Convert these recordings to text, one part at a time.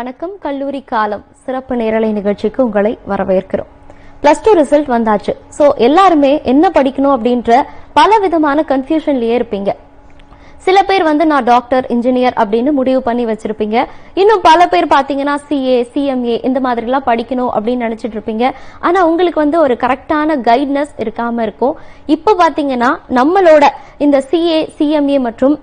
வணக்கம். கல்லூரி காலம் சிறப்பு நேரலை நிகழ்ச்சிக்கு உங்களை வரவேற்கிறோம். +2 ரிசல்ட் வந்தாச்சு. சோ எல்லாருமே என்ன படிக்கணும் அப்படின்ற பல விதமான கன்ஃபியூஷன்லயே இருப்பீங்க. சில பேர் நான் டாக்டர், இன்ஜினியர் அப்படின்னு முடிவு பண்ணி வச்சிருப்பீங்க. இன்னும் பல பேர் பாத்தீங்கன்னா CA, CMA இந்த மாதிரி எல்லாம் படிக்கணும் அப்படின்னு நினைச்சிட்டு இருப்பீங்க. ஆனா உங்களுக்கு ஒரு கரெக்டான கைட்னஸ் இருக்காம இருக்கும். இப்ப பாத்தீங்கன்னா நம்மளோட இந்த CA, CMA மற்றும்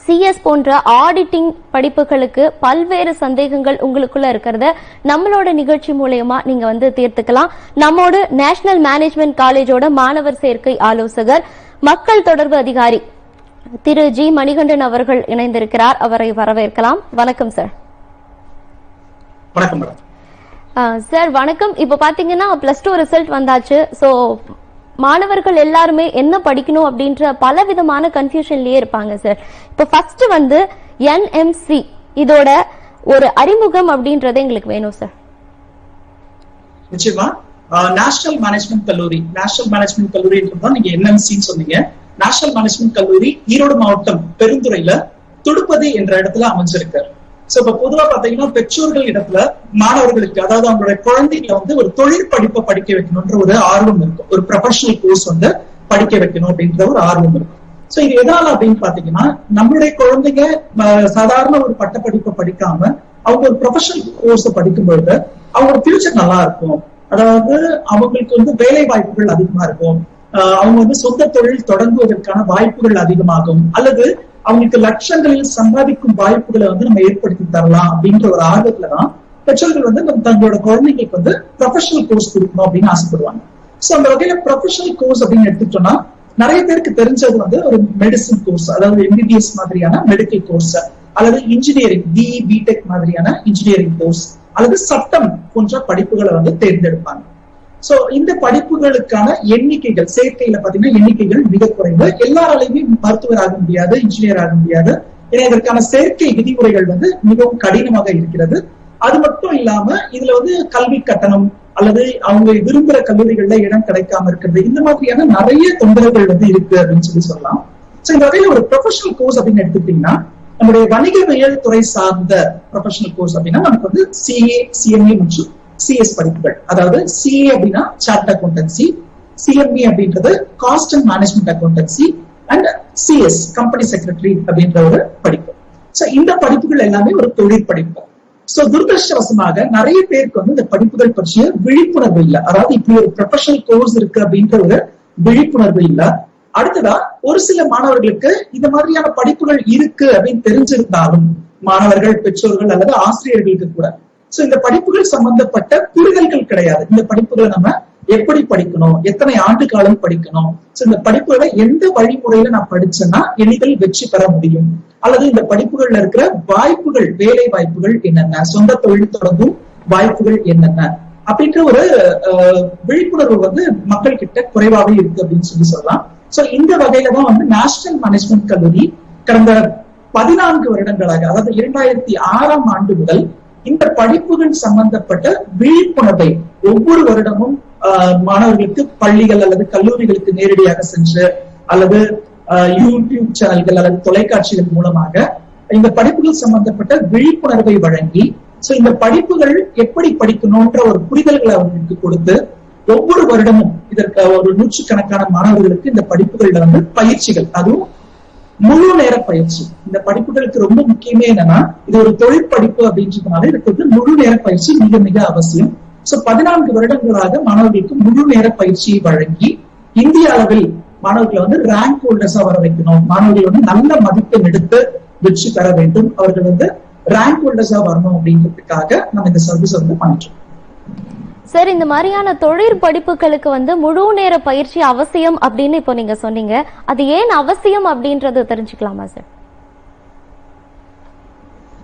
CS போன்ற ஆடிட்டிங் படிப்புகளுக்கு பல்வேறு சந்தேகங்கள் உங்களுக்குள்ள இருக்கிறத நம்மளோட நிகழ்ச்சி மூலமா நீங்க தீர்த்துக்கலாம். நம்மோடு நேஷனல் மேனேஜ்மெண்ட் காலேஜோட மாணவர் சேர்க்கை ஆலோசகர், மக்கள் தொடர்பு அதிகாரி திரு ஜி மணிகண்டன் அவர்கள் இணைந்திருக்கிறார். அவரை வரவேற்கலாம். வணக்கம் சார். வணக்கம் சார். வணக்கம். இப்ப பாத்தீங்கன்னா +2 ரிசல்ட் வந்தாச்சு. சோ மாணவர்கள் எல்லாருமே என்ன படிக்கணும் அப்படின்ற பல விதமான கன்ஃபியூஷன்லயே இருப்பாங்க சார். இப்ப ஃபர்ஸ்ட் NMC இதோட ஒரு அறிமுகம் அப்படின்றது எங்களுக்கு வேணும் சார். நிச்சயமா நேஷனல் மேனேஜ்மெண்ட் கல்லூரி தான் நீங்க NMC சொன்னீங்க. நேஷனல் மேனேஜ்மெண்ட் கல்லூரி ஈரோடு மாவட்டம் பெருந்துறையில துடுப்பதி என்ற இடத்துல அமைஞ்சிருக்காரு. சோ இப்ப பொதுவா பாத்தீங்கன்னா பெற்றோர்கள் இடத்துல மாணவர்களுக்கு, அதாவது அவங்களுடைய குழந்தைகளை ஒரு தொழில் படிப்பை படிக்க வைக்கணும்ன்ற ஒரு ஆர்வம் இருக்கும். ஒரு ப்ரொஃபஷனல் கோர்ஸ் படிக்க வைக்கணும் அப்படின்ற ஒரு ஆர்வம் இருக்கும். சோ இது எதால அப்படின்னு பாத்தீங்கன்னா, நம்மளுடைய குழந்தைங்க சாதாரண ஒரு பட்டப்படிப்பை படிக்காம அவங்க ஒரு ப்ரொஃபஷனல் கோர்ஸ் படிக்கும்போது அவங்களோட ஃபியூச்சர் நல்லா இருக்கும். அதாவது அவங்களுக்கு வேலை வாய்ப்புகள் அதிகமா இருக்கும். அவங்க சொந்த தொழில் தொடங்குவதற்கான வாய்ப்புகள் அதிகமாகும். அல்லது அவங்களுக்கு லட்சங்களில் சம்பாதிக்கும் வாய்ப்புகளை நம்ம ஏற்படுத்தி தரலாம் அப்படின்ற ஒரு ஆர்வத்துலதான் பெற்றோர்கள் தங்களோட குழந்தைங்களுக்கு ப்ரொஃபஷனல் கோர்ஸ் கொடுக்கணும் அப்படின்னு ஆசைப்படுவாங்க. சோ அந்த வகையில ப்ரொஃபஷனல் கோர்ஸ் அப்படின்னு எடுத்துட்டோம்னா, நிறைய பேருக்கு தெரிஞ்சது ஒரு மெடிசன் கோர்ஸ், அதாவது MBBS மாதிரியான மெடிக்கல் கோர்ஸ், அல்லது இன்ஜினியரிங் BE BTech மாதிரியான இன்ஜினியரிங் கோர்ஸ், அல்லது சட்டம் போன்ற படிப்புகளை தேர்ந்தெடுப்பாங்க. சோ இந்த படிப்புகளுக்கான எண்ணிக்கைகள், சேர்க்கையில பாத்தீங்கன்னா எண்ணிக்கைகள் மிக குறைவு. எல்லாராலையுமே மருத்துவர் ஆக முடியாது, இன்ஜினியர் ஆக முடியாது. ஏன்னா இதற்கான சேர்க்கை விதிமுறைகள் மிகவும் கடினமாக இருக்கிறது. அது மட்டும் இல்லாம இதுல கல்வி கட்டணம் அல்லது அவங்க விரும்புற கல்லூரிகள்ல இடம் கிடைக்காம இருக்கிறது, இந்த மாதிரியான நிறைய தொந்தரவுகள் இருக்கு அப்படின்னு சொல்லலாம். சோ இந்த வகையில ஒரு ப்ரொஃபஷனல் கோர்ஸ் அப்படின்னு எடுத்துக்கிட்டீங்கன்னா, நம்முடைய வணிகவியல் துறை சார்ந்த ப்ரொஃபஷனல் கோர்ஸ் அப்படின்னா நமக்கு CA, CMA மற்றும் CS படிப்புகள். அதாவது CA அப்படின்னா சார்ட் அக்கௌண்டன்சி, CMA அப்படின்றது cost and management accountancy, and CS company secretary அப்படின்ற ஒரு படிப்பு. சோ இந்த படிப்புகள் எல்லாமே ஒரு தொழில் படிப்பு. சோ துரதிருஷ்டவசமாக நிறைய பேருக்கு இந்த படிப்புகள் பற்றிய விழிப்புணர்வு இல்லை. அதாவது இப்படி ஒரு ப்ரொஃபஷனல் கோர்ஸ் இருக்கு அப்படின்ற ஒரு விழிப்புணர்வு இல்லை. அடுத்ததா ஒரு சில மாணவர்களுக்கு இந்த மாதிரியான படிப்புகள் இருக்கு அப்படின்னு தெரிஞ்சிருந்தாலும் மாணவர்கள், பெற்றோர்கள் அல்லது ஆசிரியர்களுக்கு கூட சோ இந்த படிப்புகள் சம்பந்தப்பட்ட புரிதல்கள் கிடையாது. இந்த படிப்புகளை நம்ம எப்படி படிக்கணும், எத்தனை ஆண்டு காலம் படிக்கணும், சோ இந்த படிப்புகளை எந்த வழிமுறையில நான் படிச்சேன்னா எளிதில் வெற்றி பெற முடியும், அல்லது இந்த படிப்புகள்ல இருக்கிற வாய்ப்புகள், வேலை வாய்ப்புகள் என்னென்ன, சொந்த தொழில் தொடங்கும் வாய்ப்புகள் என்னென்ன அப்படின்ற ஒரு விழிப்புணர்வு மக்கள் கிட்ட குறைவாகவே இருக்கு அப்படின்னு சொல்லலாம். சோ இந்த வகையில தான் நேஷனல் மேனேஜ்மெண்ட் கல்லூரி கடந்த 14 வருடங்களாக, அதாவது 2006ஆம் ஆண்டு முதல் இந்த படிப்புகள் சம்பந்தப்பட்ட விழிப்புணர்வை ஒவ்வொரு வருடமும் மாணவர்களுக்கு பள்ளிகள் அல்லது கல்லூரிகளுக்கு நேரடியாக சென்று, அல்லது யூடியூப் சேனல்கள் அல்லது தொலைக்காட்சிகள் மூலமாக இந்த படிப்புகள் சம்பந்தப்பட்ட விழிப்புணர்வை வழங்கி, சோ இந்த படிப்புகள் எப்படி படிக்கணும்ன்ற ஒரு புரிதல்களை அவங்களுக்கு கொடுத்து, ஒவ்வொரு வருடமும் இதற்கு ஒரு 100கணக்கான மாணவர்களுக்கு இந்த படிப்புகள்ல பயிற்சிகள், அதுவும் முழு நேர பயிற்சி. இந்த படிப்புகளுக்கு ரொம்ப முக்கியமே என்னன்னா, இது ஒரு தொழில் படிப்பு அப்படின்றதுனால இதுக்கு முழு நேர பயிற்சி மிக மிக அவசியம். சோ 14 வருடங்களாக மாணவர்களுக்கு முழு நேர பயிற்சியை வழங்கி இந்திய அளவில் மாணவர்களை ரேங்க் ஹோல்டர்ஸா வர வைக்கணும். மாணவர்கள் நல்ல மதிப்பெண் எடுத்து வெற்றி பெற வேண்டும். அவர்கள் ரேங்க் ஹோல்டர்ஸா வரணும் அப்படின்றதுக்காக நம்ம இந்த சர்வீஸ் பண்ணிட்டோம். சார், இந்த மாதிரியான தொழில் படிப்புகளுக்கு முழு நேர பயிற்சி அவசியம் அப்படின்னு இப்போ நீங்க சொன்னீங்க. அது ஏன் அவசியம் அப்படின்றது தெரிஞ்சுக்கலாமா சார்?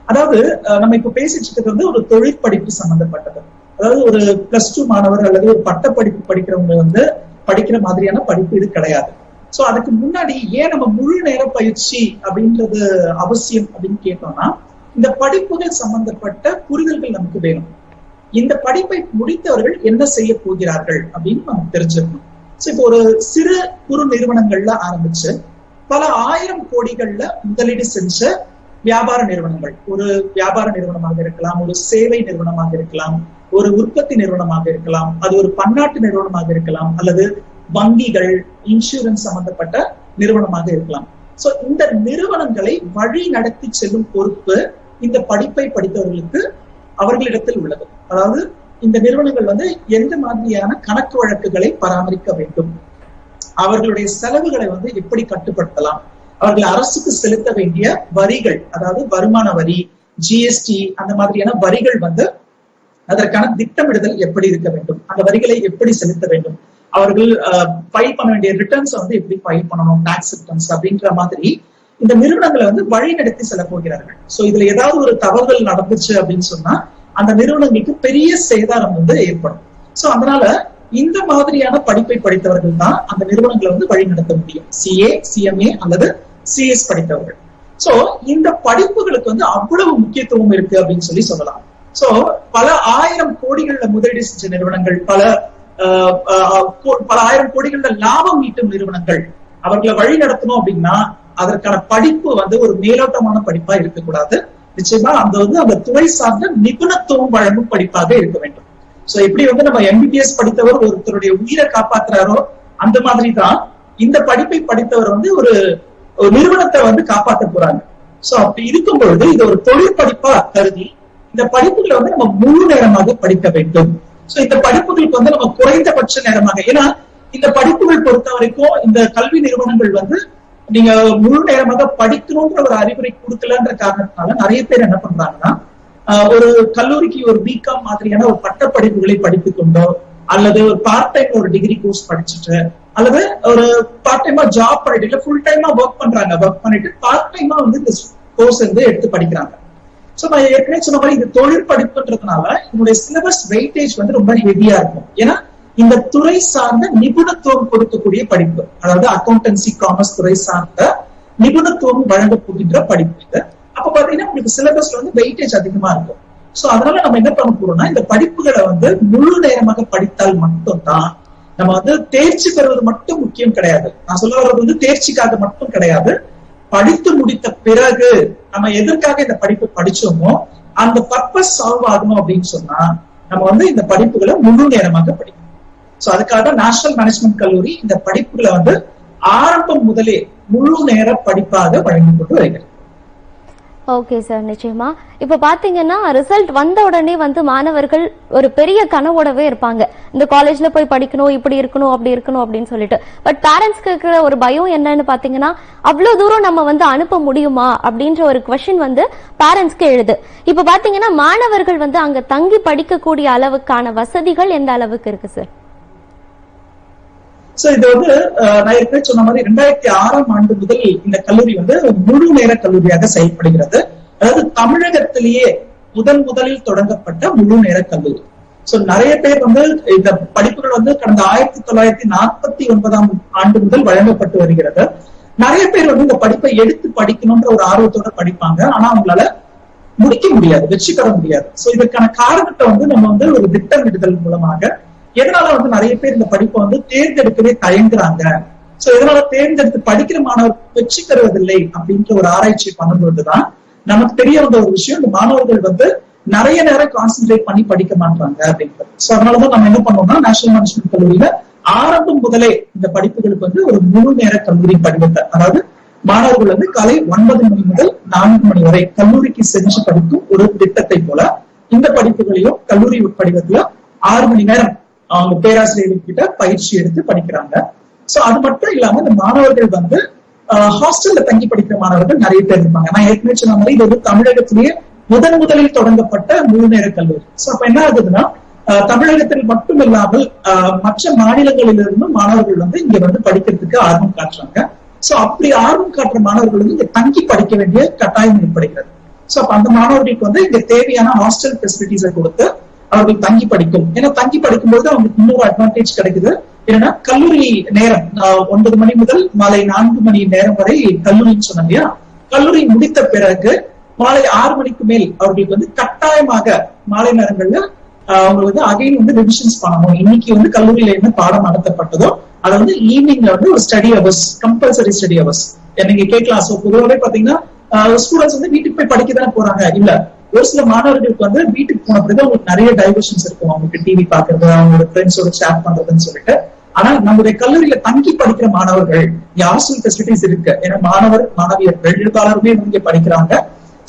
அதாவது நம்ம இப்ப பேசிட்டு இருக்கிறது ஒரு தொழில் படிப்பு சம்பந்தப்பட்டது. அதாவது ஒரு +2 மாணவர் அல்லது ஒரு பட்ட படிப்பு படிக்கிறவங்க படிக்கிற மாதிரியான படிப்பு இது கிடையாது. சோ அதுக்கு முன்னாடி ஏன் நம்ம முழு நேர பயிற்சி அப்படின்றது அவசியம் அப்படின்னு கேட்டோம்னா, இந்த படிப்புகள் சம்பந்தப்பட்ட புரிதல்கள் நமக்கு வேணும். இந்த படிப்பை முடித்தவர்கள் என்ன செய்ய போகிறார்கள் அப்படின்னு நமக்கு தெரிஞ்சிருக்கணும். சோ இப்போ ஒரு சிறு குறு நிறுவனங்கள்ல ஆரம்பிச்சு பல 1000 கோடிகள்ல முதலீடு செஞ்ச வியாபார நிறுவனங்கள், ஒரு வியாபார நிறுவனமாக இருக்கலாம், ஒரு சேவை நிறுவனமாக இருக்கலாம், ஒரு உற்பத்தி நிறுவனமாக இருக்கலாம், அது ஒரு பன்னாட்டு நிறுவனமாக இருக்கலாம், அல்லது வங்கிகள், இன்சூரன்ஸ் சம்பந்தப்பட்ட நிறுவனமாக இருக்கலாம். சோ இந்த நிறுவனங்களை வழி நடத்தி செல்லும் பொறுப்பு இந்த படிப்பை படித்தவர்களுக்கு அவர்களிடத்தில் உள்ளது. அதாவது இந்த நிறுவனங்கள் வந்து எந்த மாதிரியான கணக்கு வழக்குகளை பராமரிக்க வேண்டும், அவர்களுடைய செலவுகளை வந்து எப்படி கட்டுப்படுத்தலாம், அவர்கள் அரசுக்கு செலுத்த வேண்டிய வரிகள், அதாவது வருமான வரி, ஜிஎஸ்டி, அந்த மாதிரியான வரிகள் வந்து அதற்கான திட்டமிடுதல் எப்படி இருக்க வேண்டும், அந்த வரிகளை எப்படி செலுத்த வேண்டும், அவர்கள் ஃபைல் பண்ண வேண்டிய ரிட்டர்ன்ஸ் வந்து எப்படி ஃபைல் பண்ணணும், டாக்ஸ் ரிட்டர்ன்ஸ் அப்படின்ற மாதிரி இந்த நிறுவனங்களை வந்து வழி நடத்தி செல்ல போகிறார்கள். சோ இதுல ஏதாவது ஒரு தவறுகள் நடந்துச்சு அப்படின்னு சொன்னா அந்த நிறுவனங்களுக்கு பெரிய சேதாரம் வந்து ஏற்படும். சோ அதனால இந்த மாதிரியான படிப்பை படித்தவர்கள் தான் அந்த நிறுவனங்களை வந்து வழி நடத்த முடியும், சிஏ, சிஎம்ஏ அல்லது சிஎஸ் படித்தவர்கள். சோ இந்த படிப்புகளுக்கு வந்து அவ்வளவு முக்கியத்துவம் இருக்கு அப்படின்னு சொல்லலாம். சோ பல ஆயிரம் கோடிகள்ல முதலீடு செஞ்ச நிறுவனங்கள், பல ஆயிரம் கோடிகள்ல லாபம் ஈட்டும் நிறுவனங்கள், அவர்களை வழி நடத்தணும் அப்படின்னா அதற்கான படிப்பு வந்து ஒரு மேலோட்டமான படிப்பா இருக்கக்கூடாது. நிச்சயமா அந்த துறை சார்ந்த நிபுணத்துவம் வழங்கும் படிப்பாக இருக்க வேண்டும். சோ எப்படி வந்து நம்ம எம்பிபிஎஸ் படித்தவர் ஒருத்தருடைய உயிரை காப்பாற்றுறாரோ அந்த மாதிரிதான் இந்த படிப்பை படித்தவர் வந்து ஒரு நிறுவனத்தை வந்து காப்பாற்ற போறாங்க. சோ அப்படி இருக்கும் பொழுது இது ஒரு தொழில் படிப்பா கருதி இந்த படிப்புகளை வந்து நம்ம முழு நேரமாக படிக்க வேண்டும். சோ இந்த படிப்புகளுக்கு வந்து நம்ம குறைந்தபட்ச நேரமாக, ஏன்னா இந்த படிப்புகள் பொறுத்த வரைக்கும் இந்த கல்வி நிறுவனங்கள் வந்து நீங்க முழு நேரமாக படிக்கணும்ன்ற ஒரு அறிவுரை கொடுக்கலன்ற காரணத்தினால நிறைய பேர் என்ன பண்றாங்கன்னா ஒரு கல்லூரிக்கு ஒரு பிகாம் மாதிரியான ஒரு பட்ட படிப்புகளை படித்துக் கொண்டோ, அல்லது ஒரு பார்ட் டைம் ஒரு டிகிரி கோர்ஸ் படிச்சுட்டு, அல்லது ஒரு பார்ட் டைமா ஜாப் பண்ணிட்டு, இல்ல ஃபுல் டைமா ஒர்க் பண்றாங்க, ஒர்க் பண்ணிட்டு பார்ட் டைமா வந்து இந்த கோர்ஸ் வந்து எடுத்து படிக்கிறாங்க. சோ நான் ஏற்கனவே சொன்ன மாதிரி இந்த தொழில் படிப்புன்றதுனால இதனுடைய சிலபஸ் வெயிட்டேஜ் வந்து ரொம்ப ஹெவியா இருக்கும். ஏன்னா இந்த துறை சார்ந்த நிபுணத்துவம் கொடுக்கக்கூடிய படிப்பு, அதாவது அக்கௌண்டன்சி, காமர்ஸ் துறை சார்ந்த நிபுணத்துவம் வழங்க போகின்ற படிப்பு இது. அப்ப பாத்தீங்கன்னா உங்களுக்கு சிலபஸ்ல வந்து வெயிட்டேஜ் அதிகமா இருக்கும். சோ அதனால நம்ம என்ன பண்ண போறோம்னா இந்த படிப்புகளை வந்து முழு நேரமாக படித்தால் மட்டும்தான் நம்ம வந்து தேர்ச்சி பெறுவது மட்டும் முக்கியம் கிடையாது. நான் சொல்ல வர்றது வந்து தேர்ச்சிக்காக மட்டும் கிடையாது. படித்து முடித்த பிறகு நம்ம எதற்காக இந்த படிப்பு படிச்சோமோ அந்த பர்பஸ் சால்வ் ஆகணும் அப்படின்னு சொன்னா நம்ம வந்து இந்த படிப்புகளை முழு நேரமாக படிக்கணும். சோ அதுக்காக நேஷனல் மேனேஜ்மெண்ட் கல்லூரி இந்த படிப்புகளை வந்து ஆரம்பம் முதலே முழு நேர படிப்பாக வழங்கி கொண்டு வருகிறது. ஓகே சார், நிச்சயமா. இப்ப பாத்தீங்கன்னா ரிசல்ட் வந்த உடனே வந்து மாணவர்கள் ஒரு பெரிய கனவோடவே இருப்பாங்க, இந்த காலேஜ்ல போய் படிக்கணும், இப்படி இருக்கணும், அப்படி இருக்கணும் அப்படின்னு சொல்லிட்டு. பட் பேரண்ட்ஸ்க்கு இருக்கிற ஒரு பயம் என்னன்னு பாத்தீங்கன்னா அவ்வளவு தூரம் நம்ம வந்து அனுப்ப முடியுமா அப்படின்ற ஒரு குவெஸ்சன் வந்து பேரண்ட்ஸ்க்கு எழுது. இப்ப பாத்தீங்கன்னா மாணவர்கள் வந்து அங்க தங்கி படிக்கக்கூடிய அளவுக்கான வசதிகள் எந்த அளவுக்கு இருக்கு சார்? சோ இது வந்து நான் ஏற்கனவே சொன்ன மாதிரி 2006ஆம் ஆண்டு முதல் இந்த கல்லூரி வந்து முழு நேர கல்லூரியாக செயல்படுகிறது. அதாவது தமிழகத்திலேயே முதலில் தொடங்கப்பட்ட முழு நேர கல்லூரி. சோ நிறைய பேர் வந்து இந்த படிப்புகள் வந்து கடந்த 1949ஆம் ஆண்டு முதல் வழங்கப்பட்டு வருகிறது. நிறைய பேர் வந்து இந்த படிப்பை எடுத்து படிக்கணும்ன்ற ஒரு ஆர்வத்தோட படிப்பாங்க, ஆனா அவங்களால முடிக்க முடியாது, வெற்றி பெற முடியாது. சோ இதற்கான காரணத்தை வந்து நம்ம வந்து ஒரு திட்டமிடுதல் மூலமாக, எதனால வந்து நிறைய பேர் இந்த படிப்பை வந்து தேர்ந்தெடுக்கவே தயங்குறாங்க, சோ இதனால தேர்ந்தெடுத்து படிக்கிற மாணவர் வெற்றி பெறுவதில்லை அப்படின்ற ஒரு ஆராய்ச்சி பண்ணும்போதுதான் நமக்கு தெரிய வந்த ஒரு விஷயம், இந்த மாணவர்கள் வந்து நிறைய நேரம் கான்சென்ட்ரேட் பண்ணி படிக்க மாட்டாங்க அப்படின்றது. சோ அதனாலதான் நம்ம என்ன பண்ணோம்னா நேஷனல் மேனேஜ்மெண்ட் கல்லூரியில ஆரம்பம் முதலே இந்த படிப்புகளுக்கு வந்து ஒரு முழு நேர கல்லூரி படிவத்தை, அதாவது மாணவர்கள் வந்து காலை 9 மணி முதல் 4 மணி வரை கல்லூரிக்கு சென்று படிக்கும் ஒரு திட்டத்தை போல இந்த படிப்புகளையும் கல்லூரி படிவத்துல 6 மணி நேரம் அவங்க பேராசிரியர்கள் கிட்ட பயிற்சி எடுத்து படிக்கிறாங்க. சோ அது மட்டும் இல்லாம இந்த மாணவர்கள் வந்து ஹாஸ்டல்ல தங்கி படிக்கிற மாணவர்கள் நிறைய பேர் இருப்பாங்க. நான் ஏற்கனவே சொன்ன மாதிரி இது வந்து தமிழகத்திலேயே முதலில் தொடங்கப்பட்ட முழு நேர கல்லூரி. சோ அப்ப என்ன ஆகுதுன்னா தமிழகத்தில் மட்டும் இல்லாமல் மற்ற மாநிலங்களிலிருந்தும் மாணவர்கள் வந்து இங்க வந்து படிக்கிறதுக்கு ஆர்வம் காட்டுறாங்க. சோ அப்படி ஆர்வம் காட்டுற மாணவர்கள் வந்து இங்க தங்கி படிக்க வேண்டிய கட்டாயம் ஏற்படுகிறது. சோ அப்ப அந்த மாணவர்களுக்கு வந்து இங்க தேவையான ஹாஸ்டல் ஃபெசிலிட்டிஸை கொடுத்து அவர்கள் தங்கி படிக்கும். ஏன்னா தங்கி படிக்கும்போது அவங்களுக்கு இன்னொரு அட்வான்டேஜ் கிடைக்குது. ஏன்னா கல்லூரி நேரம் 9 மணி முதல் மாலை 4 மணி நேரம் வரை கல்லூரின்னு சொன்னாங்க இல்லையா, கல்லூரி முடித்த பிறகு மாலை 6 மணிக்கு மேல் அவர்களுக்கு வந்து கட்டாயமாக மாலை நேரங்கள்ல அவங்க வந்து அகைன் வந்து ரிவிஷன்ஸ் பண்ணணும். இன்னைக்கு வந்து கல்லூரியில என்ன பாடம் நடத்தப்பட்டதோ அதை வந்து ஈவினிங்ல வந்து ஒரு study hours, compulsory study hours நீங்க கேட்கலாம். சோ பொதுவாகவே பாத்தீங்கன்னா ஸ்டூடெண்ட்ஸ் வந்து வீட்டுக்கு போய் படிக்க தானே போறாங்க. இல்ல, ஒரு சில மாணவர்களுக்கு வந்து வீட்டுக்கு போன பிறகு அவங்களுக்கு நிறைய டைவர்ஷன்ஸ் இருக்கும். அவங்களுக்கு டிவி பாக்குறது, அவங்களோட ஃப்ரெண்ட்ஸோட சேட் பண்றதுன்னு சொல்லிட்டு. ஆனா நம்முடைய கல்லூரியில தங்கி படிக்கிற மாணவர்கள் ஹாஸ்டல் ஃபெசிலிட்டிஸ் இருக்கு. ஏன்னா மாணவியர்கள் இருபாலருமே இங்க படிக்கிறாங்க.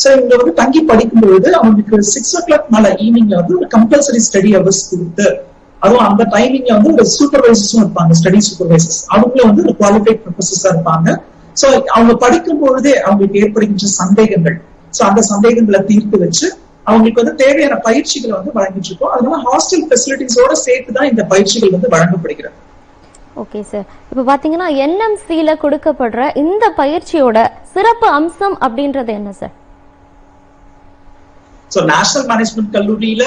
சோ இங்க வந்து தங்கி படிக்கும் பொழுது அவங்களுக்கு 6 o'clock மேல ஈவினிங்ல வந்து ஒரு கம்பல்சரி ஸ்டடி ஹவர்ஸ் கொடுத்து, அதுவும் அந்த டைமிங்ல வந்து ஒரு சூப்பர்வைசர்ஸும் இருப்பாங்க, ஸ்டடி சூப்பர்வைசர்ஸ். அவங்கள வந்து ஒரு குவாலிஃபைட் ப்ரொஃபசர்ஸா இருப்பாங்க. சோ அவங்க படிக்கும் பொழுதே அவங்களுக்கு ஏற்படுகின்ற சந்தேகங்கள், சோ அந்த சந்தேகங்களை தீர்த்து வச்சு அவங்களுக்கு வந்து தேவையான பயிற்சிகளை வந்து வழங்கிட்டு இருக்கோம். அதனால ஹாஸ்டல் ஃபெசிலிட்டிஸோட சேர்த்துதான் இந்த பயிற்சிகள் வந்து வழங்கப்படுகிறது. ஓகே சார், இப்ப பாத்தீங்கன்னா என்எம்சில கொடுக்கப்படுற இந்த பயிற்சியோட சிறப்பு அம்சம் அப்படின்றது என்ன சார்? சோ நேஷனல் மேனேஜ்மெண்ட் கல்லூரியில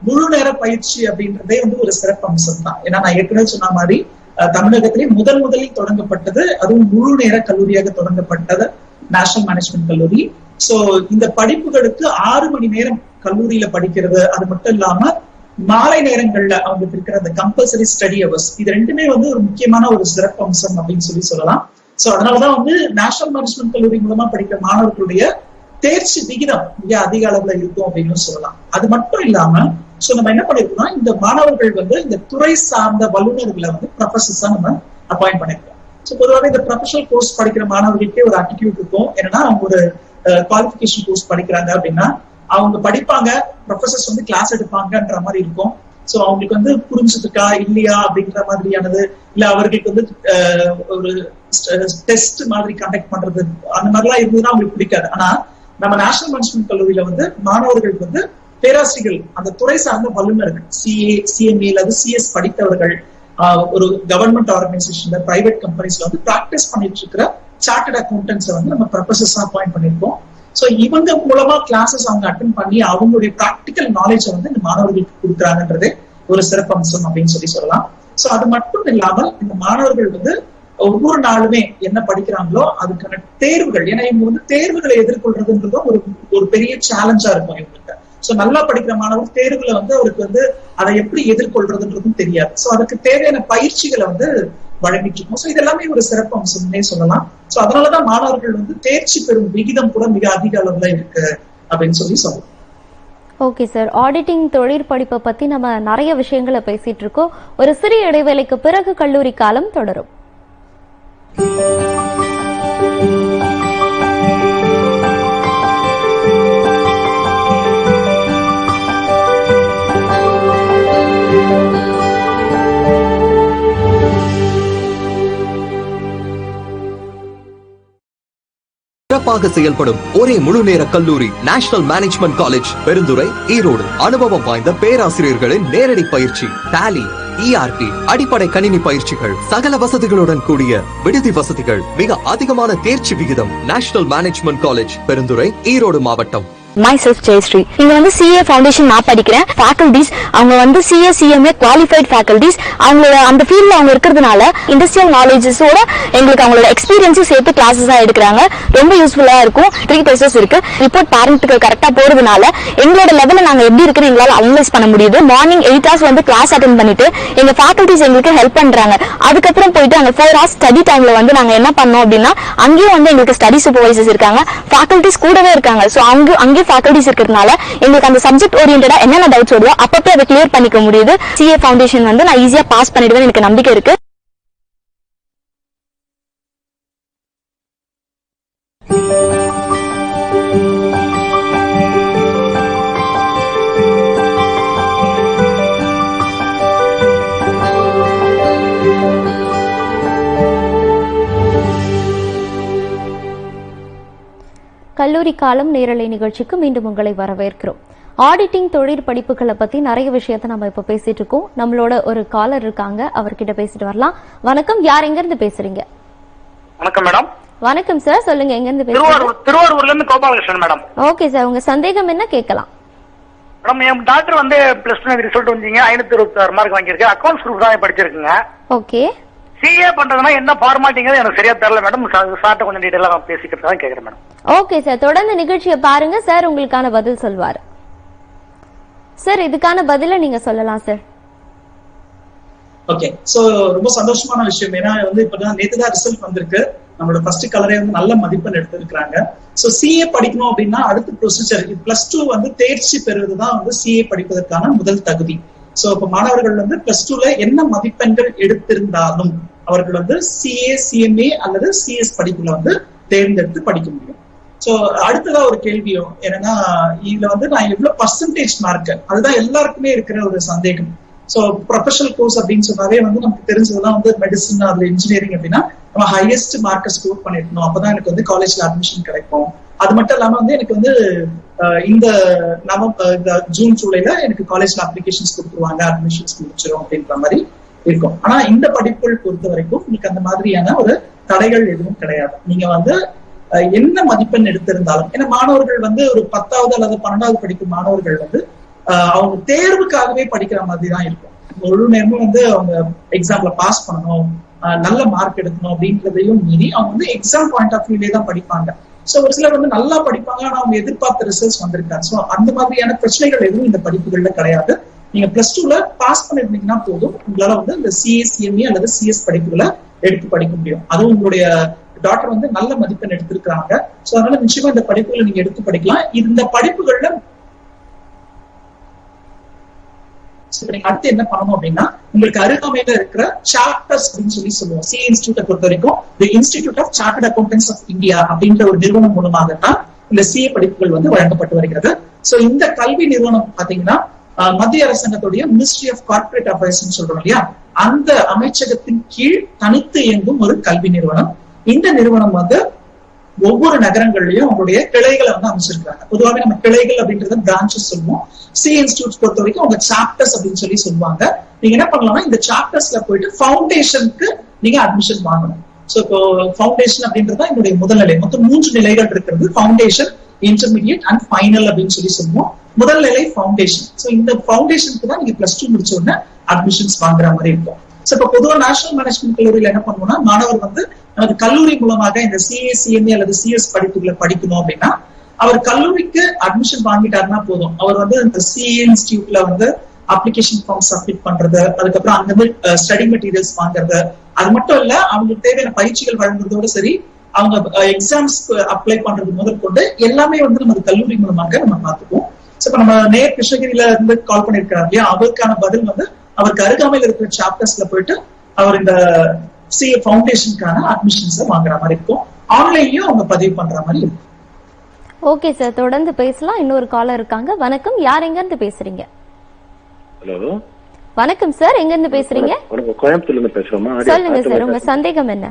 முழு நேர பயிற்சி அப்படின்றதே வந்து ஒரு சிறப்பு அம்சம் தான். ஏன்னா நான் ஏற்கனவே சொன்ன மாதிரி தமிழகத்திலே முதலில் தொடங்கப்பட்டது, அதுவும் முழு நேர கல்லூரியாக தொடங்கப்பட்டது நேஷனல் மேனேஜ்மெண்ட் கல்லூரி. சோ இந்த படிப்புகளுக்கு 6 மணி நேரம் கல்லூரியில படிக்கிறது, அது மட்டும் இல்லாம மாலை நேரங்கள்ல அவங்களுக்கு இருக்கிற அந்த கம்பல்சரி ஸ்டடி ஹவர்ஸ், இது ரெண்டுமே வந்து ஒரு முக்கியமான ஒரு சிறப்பு அம்சம் அப்படின்னு சொல்லலாம். சோ அதனாலதான் வந்து நேஷனல் மேனேஜ்மெண்ட் கல்லூரி மூலமா படிக்கிற மாணவர்களுடைய தேர்ச்சி விகிதம் மிக அதிக அளவுல இருக்கும் அப்படின்னு சொல்லலாம். அது மட்டும் இல்லாம சோ நம்ம என்ன பண்ணிருக்கோம்னா, இந்த மாணவர்கள் வந்து இந்த துறை சார்ந்த வல்லுநர்களை வந்து ப்ரொஃபசர்ஸா நம்ம அப்பாயிண்ட் பண்ணிருக்கோம். சோ பொதுவாக இந்த ப்ரொஃபஷனல் கோர்ஸ் படிக்கிற மாணவர்களுக்கே ஒரு ஆட்டிடியூட் இருக்கும். என்னன்னா அவங்க ஒரு குவாலிஃபிகேஷன் கோர்ஸ் படிக்கிறாங்க அப்படின்னா அவங்க படிப்பாங்க, ப்ரொஃபசர்ஸ் வந்து கிளாஸ் எடுப்பாங்கன்ற மாதிரி இருக்கும். சோ அவங்களுக்கு வந்து புரிஞ்சுதுக்கா இல்லையா அப்படின்ற மாதிரியானது, இல்ல அவர்களுக்கு வந்து ஒரு டெஸ்ட் மாதிரி கண்டக்ட் பண்றது, அந்த மாதிரிலாம் இருந்ததுன்னா அவங்களுக்கு பிடிக்காது. ஆனா நம்ம நேஷனல் மேனேஜ்மெண்ட் கல்லூரியில வந்து மாணவர்களுக்கு வந்து பேராசிரியர்கள், அந்த துறை சார்ந்த வல்லுநர்கள், சிஎம்ஏ அல்லது சிஎஸ் படித்தவர்கள், ஒரு கவர்மெண்ட் ஆர்கனைசேஷன்ல பிரைவேட் கம்பெனிஸ்ல வந்து பிராக்டிஸ் பண்ணிட்டு இருக்கிற சார்ட்டர்ட் அக்கௌண்டன்ட்ஸ் வந்து நம்ம ப்ரொஃபசர்ஸா அப்பாயிண்ட் பண்ணிருக்கோம். சோ இவங்க மூலமா கிளாஸஸ் அவங்க அட்டென்ட் பண்ணி அவங்களுடைய பிராக்டிக்கல் நாலேஜ் வந்து இந்த மாணவர்களுக்கு கொடுக்குறாங்கன்றதே ஒரு சிறப்பு அம்சம் அப்படின்னு சொல்லலாம். சோ அது மட்டும் இல்லாமல் இந்த மாணவர்கள் வந்து ஒவ்வொரு நாளுமே என்ன படிக்கிறாங்களோ அதுக்கான தேர்வுகள், ஏன்னா இவங்க வந்து தேர்வுகளை எதிர்கொள்றதுன்றதும் ஒரு பெரிய சேலஞ்சா இருக்கும் இவங்களுக்கு. சோ நல்லா படிக்கிற மாணவர் தேர்வுல வந்து அவருக்கு வந்து அதை எப்படி எதிர்கொள்றதுன்றதும் தெரியாது. சோ அதுக்கு தேவையான பயிற்சிகளை வந்து வழங்கிட்டு இருக்கோம். சோ இதெல்லாமே ஒரு சிறப்பு அம்சம்னே சொல்லலாம். சோ அதனாலதான் மாணவர்கள் வந்து தேர்ச்சி பெறும் விகிதம் கூட மிக அதிக அளவுல இருக்கு அப்படின்னு சொல்லலாம். ஓகே சார், ஆடிட்டிங் தொழிற்படிப்பை பத்தி நம்ம நிறைய விஷயங்களை பேசிட்டு இருக்கோம். ஒரு சிறிய இடைவேளைக்கு பிறகு கல்லூரி காலம் தொடரும். சிறப்பாக செயல்படும் ஒரே முழு நேர கல்லூரி national management college Perundurai, Erode. அனுபவம் வாய்ந்த பேராசிரியர்களின் நேரடி பயிற்சி, டாலி, ERP, அடிப்படை கணினி பயிற்சிகள், சகல வசதிகளுடன் கூடிய விடுதி வசதிகள், மிக அதிகமான தேர்ச்சி விகிதம். National management college Perundurai, Erode மாவட்டம். myself ஜெயஸ்ரீ. இங்க வந்து CA ஃபவுண்டேஷன் நான் படிக்கிறேன். ஃபேக்கல்டிஸ் அவங்க வந்து CA CMA குவாலிஃபைட் ஃபேக்கல்டிஸ். அவங்களோட அந்த ஃபீல்ட்ல அவங்க இருக்கிறதுனால இண்டஸ்ட்ரியல் நாலேஜஸோட எங்களுக்கு அவங்களோட எக்ஸ்பீரியன்ஸும் சேர்த்து கிளாஸஸ் தான் எடுக்கிறாங்க. ரொம்ப யூஸ்ஃபுல்லா இருக்கும். 3 டெஸ்டர்ஸ் இருக்கு. ரிப்போர்ட் பேரண்ட்டுக்கு கரெக்டா போறதுனால எங்களோட லெவல்ல நாங்க எப்படி இருக்குன்னு எங்களால அனலைஸ் பண்ண முடியுது. மார்னிங் 8 hours வந்து கிளாஸ் அட்டென்ட் பண்ணிட்டு எங்க ஃபேக்கல்டிஸ் எங்களுக்கு ஹெல்ப் பண்றாங்க. அதுக்கப்புறம் போயிட்டு அங்க 4 hours ஸ்டடி டைம்ல வந்து நாங்க என்ன பண்ணோம் அப்படின்னா, அங்கேயும் வந்து எங்களுக்கு ஸ்டடி சூப்பர்வைசர்ஸ் இருக்காங்க, ஃபேக்கல்டிஸ் கூடவே இருக்காங்க. ஸோ அங்கே ஃபேக்கல்டிஸ் இருக்கிறதுனால எங்களுக்கு அந்த சப்ஜெக்ட் ஓரியன்டா என்னென்ன டவுட்ஸ் வருதோ அப்பப்போ அதை கிளியர் பண்ணிக்க முடியுது. CA ஃபவுண்டேஷன் வந்து நான் ஈஸியா பாஸ் பண்ணிடுவேன், எனக்கு நம்பிக்கை இருக்கு. கல்லூரி காலம் நேரலை நிகழ்ச்சிக்கு மீண்டும் உங்களை வரவேற்கிறோம். ஆடிட்டிங் தொழிற்படிப்புகளை பத்தி நிறைய விஷயத்த நம்ம இப்ப பேசிட்டு இருக்கோம். நம்மளோட ஒரு காலர் இருக்காங்க, அவர்கிட்ட பேசிட்டு வரலாம். வணக்கம், யார் எங்க இருந்து பேசுறீங்க? வணக்கம் மேடம். வணக்கம் சார், சொல்லுங்க, எங்க இருந்து பேசுறீங்க? திருவாரூர்ல இருந்து கோபாலகிருஷ்ணன் மேடம். ஓகே சார், உங்க சந்தேகம் என்ன கேட்கலாம்? மேடம், என் டாக்டர் வந்து +2 ரிசல்ட் வந்தீங்க, 526 மார்க் வாங்கியிருக்கேன். அக்கௌண்ட்ஸ் குரூப் தான் படிச்சிருக்குங்க. ஓகே, CA பண்றதுனா என்ன ஃபார்மாட்டிங்கிறது எனக்கு சரியா தெரியல மேடம். சார்ட்ட கொஞ்சம் டீடைலா நான் பேசிக்கிறதா கேக்குறேன் மேடம். ஓகே சார், தொடர்ந்து நிகழ்ச்சியை பாருங்க, சார் உங்களுக்கான பதில் சொல்வாரு. சார் இதுக்கான பதில நீங்க சொல்லலாம் சார். ஓகே, சோ ரொம்ப சந்தோஷமான விஷயம். ஏன்னா வந்து இப்பதான் நேத்துதான் ரிசல்ட் வந்திருக்கு. நம்மளோட ஃபர்ஸ்ட் கலரே வந்து நல்ல மதிப்பெண் எடுத்திருக்கிறாங்க. சோ சிஏ படிக்கணும் அப்படின்னா அடுத்த ப்ரொசீஜர் +2 வந்து தேர்ச்சி பெறுவதுதான் வந்து சிஏ படிப்பதற்கான முதல் தகுதி. சோ இப்ப மாணவர்கள் வந்து +2ல என்ன மதிப்பெண்கள் எடுத்திருந்தாலும் அவர்கள் வந்து சிஏ, சிஎம்ஏ அல்லது சிஎஸ் படிப்புல வந்து தேர்ந்தெடுத்து படிக்க முடியும். சோ அடுத்ததா ஒரு கேள்வியும் என்னன்னா, இதுல வந்து நான் எவ்வளவு பர்சன்டேஜ் மார்க், அதுதான் எல்லாருக்குமே இருக்கிற ஒரு சந்தேகம். சோ ப்ரொஃபஷனல் கோர்ஸ் அப்படின்னு சொன்னாவே வந்து நமக்கு தெரிஞ்சதெல்லாம் வந்து மெடிசன், அதுல இன்ஜினியரிங் அப்படின்னா நம்ம ஹையஸ்ட் மார்க்கை ஸ்கோர் பண்ணிருக்கணும், அப்பதான் எனக்கு வந்து காலேஜ்ல அட்மிஷன் கிடைக்கும். அது மட்டும் இல்லாம வந்து எனக்கு வந்து இந்த ஜூன் ஜூலைல எனக்கு காலேஜ்ல அப்ளிகேஷன்ஸ் கொடுத்துருவாங்க, அட்மிஷன்ஸ் முடிச்சிடும் அப்படின்ற மாதிரி இருக்கும். ஆனா இந்த படிப்புகள் பொறுத்த வரைக்கும் உங்களுக்கு அந்த மாதிரியான ஒரு தடைகள் எதுவும் கிடையாது. நீங்க வந்து என்ன மதிப்பெண் எடுத்திருந்தாலும், ஏன்னா மாணவர்கள் வந்து ஒரு 10வது அல்லது 12வது படிக்கும் மாணவர்கள் வந்து அவங்க தேர்வுக்காகவே படிக்கிற மாதிரி தான் இருக்கும். முழு நேரமும் வந்து அவங்க எக்ஸாம்ல பாஸ் பண்ணணும், நல்ல மார்க் எடுக்கணும் அப்படின்றதையும் மீறி அவங்க வந்து எக்ஸாம் பாயிண்ட் ஆஃப் வியூலே தான் படிப்பாங்க. சோ ஒரு சிலர் வந்து நல்லா படிப்பாங்க, ஆனா அவங்க எதிர்பார்த்த ரிசல்ட்ஸ் வந்திருக்காங்க. சோ அந்த மாதிரியான பிரச்சனைகள் எதுவும் இந்த படிப்புகள்ல கிடையாது. நீங்க +2ல பாஸ் பண்ணிருந்தீங்கன்னா போதும், உங்களால வந்து இந்த சிஏ, சிஎம்ஏ அல்லது சிஎஸ் படிப்புகளை எடுத்து படிக்க முடியும். அதுவும் உங்களுடைய டாக்டர் வந்து நல்ல மதிப்பெண் எடுத்திருக்கிறாங்க. சோ அதனால நிச்சயமா இந்த படிப்புகளை நீங்க எடுத்து படிக்கலாம். இந்த படிப்புகள்ல அடுத்து என்ன பண்ணணும் அப்படின்னா, உங்களுக்கு அருகாமையில இருக்கிற சார்ட்டர்ஸ் அப்படின்னு சொல்லி சொல்லுவோம். சிஏ இன்ஸ்டிடியூட்டை பொறுத்த வரைக்கும் the institute of chartered accountants of India அப்படின்ற ஒரு நிறுவனம் மூலமாகத்தான் இந்த சிஏ படிப்புகள் வந்து வழங்கப்பட்டு வருகிறது. சோ இந்த கல்வி நிறுவனம் பாத்தீங்கன்னா மத்திய அரசாங்கத்துடைய மினிஸ்ட்ரி ஆஃப் கார்பரேட் அஃபேர்ஸ் சொல்றோம் இல்லையா, அந்த அமைச்சகத்தின் கீழ் தனித்து இயங்கும் ஒரு கல்வி நிறுவனம். இந்த நிறுவனம் வந்து ஒவ்வொரு நகரங்கள்லயும் அவங்களுடைய கிளைகளை வந்து அமைச்சிருக்காங்க. பொதுவாக நம்ம கிளைகள் அப்படின்றத பிரான்ச்சஸ் சொல்லுவோம். சிஏ இன்ஸ்டிடியூட் பொறுத்த வரைக்கும் அவங்க சாப்டர்ஸ் அப்படின்னு சொல்லி சொல்லுவாங்க. நீங்க என்ன பண்ணலாம்னா இந்த சாப்டர்ஸ்ல போயிட்டு ஃபவுண்டேஷனுக்கு நீங்க அட்மிஷன் வாங்கணும். சோ இப்போ ஃபவுண்டேஷன் அப்படின்றத என்னுடைய முதல் நிலை, மொத்தம் 3 நிலைகள் இருக்கிறது. ஃபவுண்டேஷன், இன்டர்மீடியட் அண்ட் ஃபைனல் அப்படின்னு சொல்லி சொல்லுவோம். முதல் நிலை ஃபவுண்டேஷன். சோ இந்த ஃபவுண்டேஷனுக்கு தான் நீங்க +2 முடிச்ச உடனே அட்மிஷன்ஸ் வாங்குற மாதிரி இருக்கும். சோ இப்ப பொதுவா நேஷனல் மேனேஜ்மெண்ட் கல்லூரியில என்ன பண்ணுவோம்னா, மாணவர் வந்து நமது கல்லூரி மூலமாக இந்த சிஏ, சிஎம்ஏ அல்லது சிஎஸ் படிப்புகளை படிக்கணும் அப்படின்னா அவர் கல்லூரிக்கு அட்மிஷன் வாங்கிட்டாருன்னா போதும். அவர் வந்து இந்த சிஏ இன்ஸ்டிடியூட்ல வந்து அப்ளிகேஷன் ஃபார்ம் சப்மிட் பண்றது, அதுக்கப்புறம் அங்கிருந்து ஸ்டடி மெட்டீரியல்ஸ் வாங்குறது, அது மட்டும் இல்ல அவங்களுக்கு தேவையான பயிற்சிகள் வழங்குறதோட சரி, அவங்க எக்ஸாம்ஸ்க்கு அப்ளை பண்றது முதற்கொண்டு எல்லாமே வந்து நமது கல்லூரி மூலமாக நம்ம பார்த்துப்போம். இப்ப நம்ம நேர் கிருஷ்ணகிரியில இருந்து கால் பண்ணிருக்காரு இல்லையா, அவருக்கான பதில் வந்து அவருக்கு அருகாமையில் இருக்கிற சாப்டர்ஸ்ல போயிட்டு அவர் இந்த சிஏ ஃபவுண்டேஷனுக்கான அட்மிஷன்ஸ் வாங்குற மாதிரி இருக்கும். ஆன்லைன்லயும் அவங்க பதிவு பண்ற மாதிரி இருக்கும். ஓகே சார், தொடர்ந்து பேசலாம். இன்னொரு காலர் இருக்காங்க. வணக்கம், யார் எங்க இருந்து பேசுறீங்க? ஹலோ, வணக்கம் சார், எங்க இருந்து பேசுறீங்க? கோயம்புத்தூர்ல இருந்து பேசுறோமா? சொல்லுங்க சார், உங்க சந்தேகம் என்ன?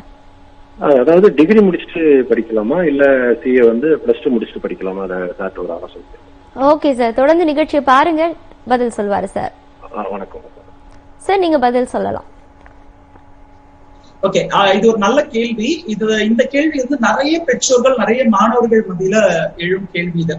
அதாவது டிகிரி முடிச்சுட்டு படிக்கலாமா இல்ல சிஏ வந்து +2 முடிச்சுட்டு படிக்கலாமா? அதை டாக்டர் ஒரு ஆலோசனை. ஓகே சார், தொடர்ந்து நிகழ்ச்சியை பாருங்க, பதில் சொல்வாரு சார். வணக்கம் சார், நீங்க பதில் சொல்லலாம். ஓகே, இது ஒரு நல்ல கேள்வி. இந்த கேள்வி வந்து நிறைய பெற்றோர்கள், நிறைய மாணவர்கள் மத்தியில எழும் கேள்வி இது.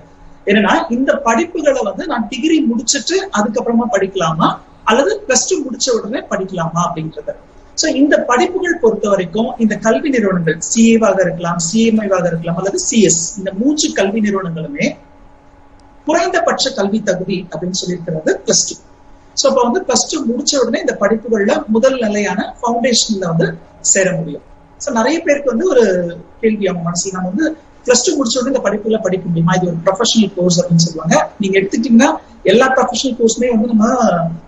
என்னன்னா, இந்த படிப்புகளை வந்து நான் டிகிரி முடிச்சுட்டு அதுக்கப்புறமா படிக்கலாமா அல்லது +2 முடிச்ச உடனே படிக்கலாமா அப்படின்றது. சோ இந்த படிப்புகள் பொறுத்த வரைக்கும் இந்த கல்வி நிறுவனங்கள் சிஏவாக இருக்கலாம், சிஎம்ஐவாக இருக்கலாம் அல்லது சிஎஸ், இந்த 3 கல்வி நிறுவனங்களுமே குறைந்தபட்ச கல்வி தகுதி அப்படின்னு சொல்லியிருக்கிறது +2. சோ அப்ப வந்து +2 முடிச்ச உடனே இந்த படிப்புகள்ல முதல் நிலையான ஃபவுண்டேஷன்ல வந்து சேர முடியும். சோ நிறைய பேருக்கு வந்து ஒரு கேள்வி அவங்க மனசுல, நம்ம வந்து +2 முடிச்ச உடனே இந்த படிப்புல படிக்க முடியுமா, இது ஒரு ப்ரொஃபஷனல் கோர்ஸ் அப்படின்னு சொல்லுவாங்க. நீங்க எடுத்துட்டீங்கன்னா எல்லா ப்ரொஃபஷனல் கோர்ஸுமே வந்து நம்ம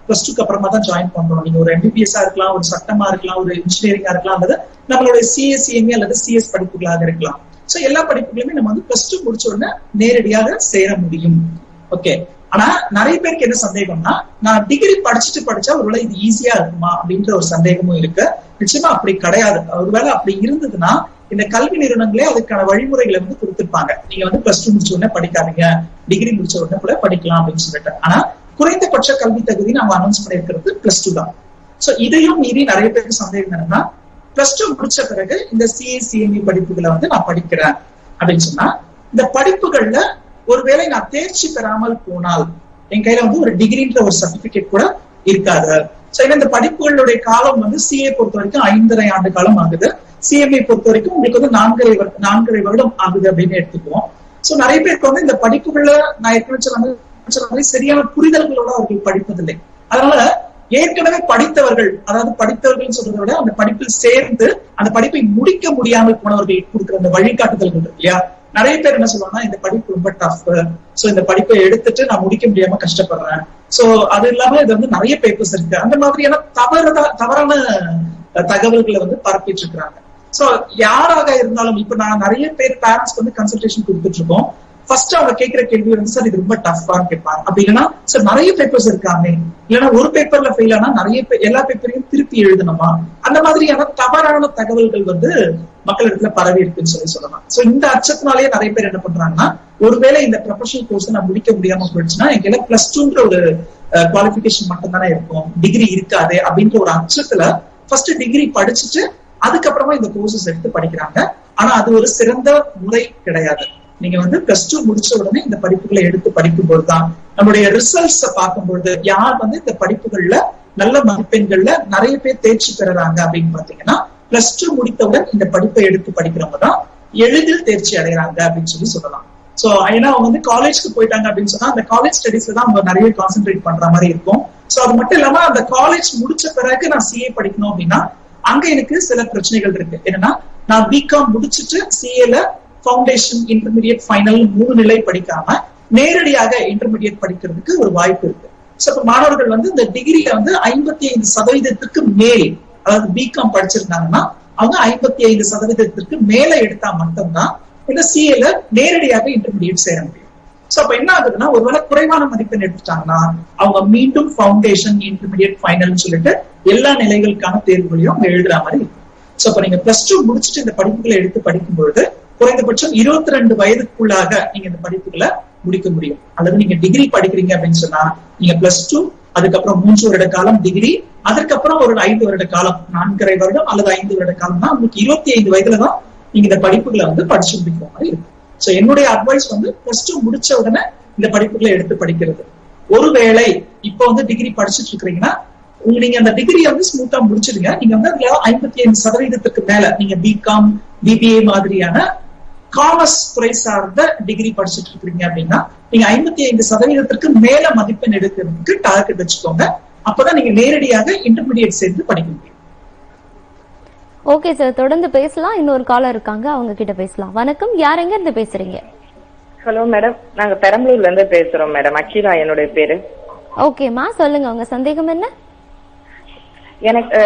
+2க்கு அப்புறமா தான் ஜாயின் பண்றோம். நீங்க ஒரு MBBS-ஆ இருக்கலாம், ஒரு சட்டமா இருக்கலாம், ஒரு இன்ஜினியரிங்கா இருக்கலாம், அல்லது நம்மளுடைய சிஏ, சிஎம்ஏ அல்லது சிஎஸ் படிப்புகளாக இருக்கலாம். சோ எல்லா படிப்புகளுமே நம்ம வந்து +2 முடிச்ச உடனே நேரடியாக சேர முடியும். ஓகே, ஆனா நிறைய பேருக்கு என்ன சந்தேகம்னா, நான் டிகிரி படிச்சுட்டு படிச்சா ஒருவேளை இது ஈஸியா இருக்குமா அப்படின்ற ஒரு சந்தேகமும் இருக்கு. நிச்சயமா அப்படி கிடையாது. ஒருவேளை அப்படி இருந்ததுன்னா இந்த கல்வி நிறுவனங்களே அதுக்கான வழிமுறைகளை வந்து கொடுத்திருப்பாங்க. நீங்க வந்து +2 முடிச்ச உடனே படிக்காதீங்க, டிகிரி முடிச்ச உடனே கூட படிக்கலாம் அப்படின்னு சொல்லிட்டு. ஆனா குறைந்தபட்ச கல்வி தகுதி நம்ம அனௌன்ஸ் பண்ணிருக்கிறது +2 தான். சோ இதையும் மீறி நிறைய பேருக்கு சந்தேகம் என்னன்னா, +2 முடிச்ச பிறகு இந்த சிஏ, சிஎம்இ படிப்புகளை வந்து நான் படிக்கிறேன் அப்படின்னு சொன்னா, இந்த படிப்புகள்ல ஒருவேளை நான் தேர்ச்சி பெறாமல் போனால் என் கையில வந்து ஒரு டிகிரின்ற ஒரு சர்டிபிகேட் கூட இருக்காது. சோ இந்த படிப்புகளுடைய காலம் வந்து சிஏ பொறுத்த வரைக்கும் 5.5 ஆண்டு காலம் ஆகுது, சிஎம்ஏ பொறுத்த வரைக்கும் உங்களுக்கு வந்து 4.5 வருடம் ஆகுது அப்படின்னு எடுத்துக்குவோம். சோ நிறைய பேருக்கு வந்து இந்த படிப்புகள்ல நான் ஏற்கனவே சொன்ன மாதிரி சரியான புரிதல்களோட அவர்கள் படிப்பதில்லை. அதனால ஏற்கனவே படித்தவர்கள், அதாவது படித்தவர்கள் சொல்றதை விட அந்த படிப்பில் சேர்ந்து அந்த படிப்பை முடிக்க முடியாமல் போனவர்கள் கொடுக்குற அந்த வழிகாட்டுதல்கள் இருக்கு இல்லையா. நிறைய பேர் என்ன சொல்லுவாங்கன்னா, இந்த படிப்பு ரொம்ப டஃப், சோ இந்த படிப்பை எடுத்துட்டு நான் முடிக்க முடியாம கஷ்டப்படுறேன். சோ அது இல்லாம இது வந்து நிறைய பேப்பர்ஸ் இருக்கு, அந்த மாதிரியான தவறான தகவல்களை வந்து பரப்பிட்டு இருக்கிறாங்க. சோ யாராக இருந்தாலும், இப்ப நான் நிறைய பேர் பேரண்ட்ஸ்க்கு வந்து கன்சல்டேஷன் கொடுத்துட்டு இருக்கோம். ஃபர்ஸ்ட் அவங்க கேட்கிற கேள்வி வந்து, சார் இது ரொம்ப டஃப்பான்னு கேட்பாங்க. அப்படி இல்லைன்னா, சார் நிறைய பேப்பர்ஸ் இருக்காமே, இல்லைன்னா ஒரு பேப்பர்ல ஃபெயில் ஆனா நிறைய எல்லா பேப்பரையும் திருப்பி எழுதணுமா, அந்த மாதிரியான தவறான தகவல்கள் வந்து மக்களிடத்துல பரவி இருக்குன்னு சொல்லலாம். சோ இந்த அச்சத்தினாலேயே நிறைய பேர் என்ன பண்றாங்கன்னா, ஒருவேளை இந்த ப்ரொஃபஷனல் கோர்ஸ் நான் முடிக்க முடியாம போயிடுச்சுன்னா எங்க +2ன்ற ஒரு குவாலிபிகேஷன் மட்டும் தானே இருக்கும், டிகிரி இருக்காது அப்படின்ற ஒரு அச்சத்துல ஃபர்ஸ்ட் டிகிரி படிச்சுட்டு அதுக்கப்புறமா இந்த கோர்சஸ் எடுத்து படிக்கிறாங்க. ஆனா அது ஒரு சிறந்த முறை கிடையாது. நீங்க வந்து +2 முடிச்ச உடனே இந்த படிப்புகளை எடுத்து படிக்கும் பொழுதுதான் நம்மளுடைய ரிசல்ட்ஸ பார்க்கும்பொழுது யார் வந்து இந்த படிப்புகள்ல நல்ல மதிப்பெண்கள்ல நிறைய பேர் தேர்ச்சி பெறாங்க அப்படின்னு பாத்தீங்கன்னா, +2 முடித்தவுடன் இந்த படிப்பை எடுத்து படிக்கிறவங்க தான் எளிதில் தேர்ச்சி அடைகிறாங்க அப்படின்னு சொல்லலாம். சோ ஏன்னா அவங்க வந்து காலேஜ்க்கு போயிட்டாங்க அப்படின்னு சொன்னா அந்த காலேஜ் ஸ்டடிஸ்ல தான் அவங்க நிறைய கான்சென்ட்ரேட் பண்ற மாதிரி இருக்கும். சோ அது மட்டும் இல்லாம அந்த காலேஜ் முடிச்ச பிறகு நான் CA படிக்கணும் அப்படின்னா அங்க எனக்கு சில பிரச்சனைகள் இருக்கு. என்னன்னா, நான் பிகாம் முடிச்சுட்டு CAல ஃபவுண்டேஷன், இன்டர்மீடியட், ஃபைனல் 3 நிலை படிக்காம நேரடியாக இன்டர்மீடியட் படிக்கிறதுக்கு ஒரு வாய்ப்பு இருக்கு. சோ இப்ப மாணவர்கள் வந்து இந்த டிகிரியை வந்து 55% மேல், அதாவது பிகாம் படிச்சிருந்தாங்கன்னா அவங்க 55% மேல எடுத்தா மட்டும்தான் இந்த CAல நேரடியாக இன்டர்மீடியட் சேர முடியும். சோ அப்ப என்ன ஆகுதுன்னா, ஒருவேளை குறைவான மதிப்பெண் எடுத்துட்டாங்கன்னா அவங்க மீண்டும் ஃபவுண்டேஷன், இன்டர்மீடியட், ஃபைனல் சொல்லிட்டு எல்லா நிலைகளுக்கான தேர்வுகளையும் அவங்க எழுதுற மாதிரி இருக்கும். சோ இப்ப நீங்க +2 முடிச்சுட்டு இந்த படிப்புகளை எடுத்து படிக்கும்பொழுது குறைந்தபட்சம் 22 வயதுக்குள்ளாக நீங்க இந்த படிப்புகளை முடிக்க முடியும். அல்லது நீங்க டிகிரி படிக்கிறீங்க அப்படின்னு சொன்னா நீங்க +2, அதுக்கப்புறம் 3 வருட காலம் டிகிரி, அதுக்கப்புறம் ஒரு 5 வருட காலம், 4.5 வருடம் அல்லது 5 வருட காலம் தான் உங்களுக்கு 25 வயதுலதான் நீங்க இந்த படிப்புகளை வந்து படிச்சு முடிக்கிற மாதிரி இருக்கும். சோ என்னுடைய அட்வைஸ் வந்து +2 முடிச்ச உடனே இந்த படிப்புகளை எடுத்து படிக்கிறது. ஒருவேளை இப்ப வந்து டிகிரி படிச்சுட்டு இருக்கிறீங்கன்னா நீங்க அந்த டிகிரியை வந்து ஸ்மூத்தா முடிச்சிடுங்க. நீங்க வந்து அதுல 55% மேல நீங்க பிகாம், BBA மாதிரியான காமர்ஸ் துறை சார்ந்த டிகிரி படிச்சுட்டு இருக்கீங்க அப்படின்னா நீங்க 55% மேல மதிப்பெண் எடுக்கிறதுக்கு டார்கெட் வச்சுக்கோங்க. அப்பதான் நீங்க நேரடியாக இன்டர்மீடியட் சேர்ந்து படிக்க முடியும். ஓகே சார், தொடர்ந்து பேசலாம். இன்னொரு காலர் இருக்காங்க, அவங்க கிட்ட பேசலாம். வணக்கம், யார் எங்க இருந்து பேசுறீங்க? ஹலோ மேடம், நாங்க பெரம்பலூர்ல இருந்து பேசுறோம் மேடம். அகிலா என்னுடைய பேரு. ஓகேமா, சொல்லுங்க, உங்க சந்தேகம் என்ன? எனக்கு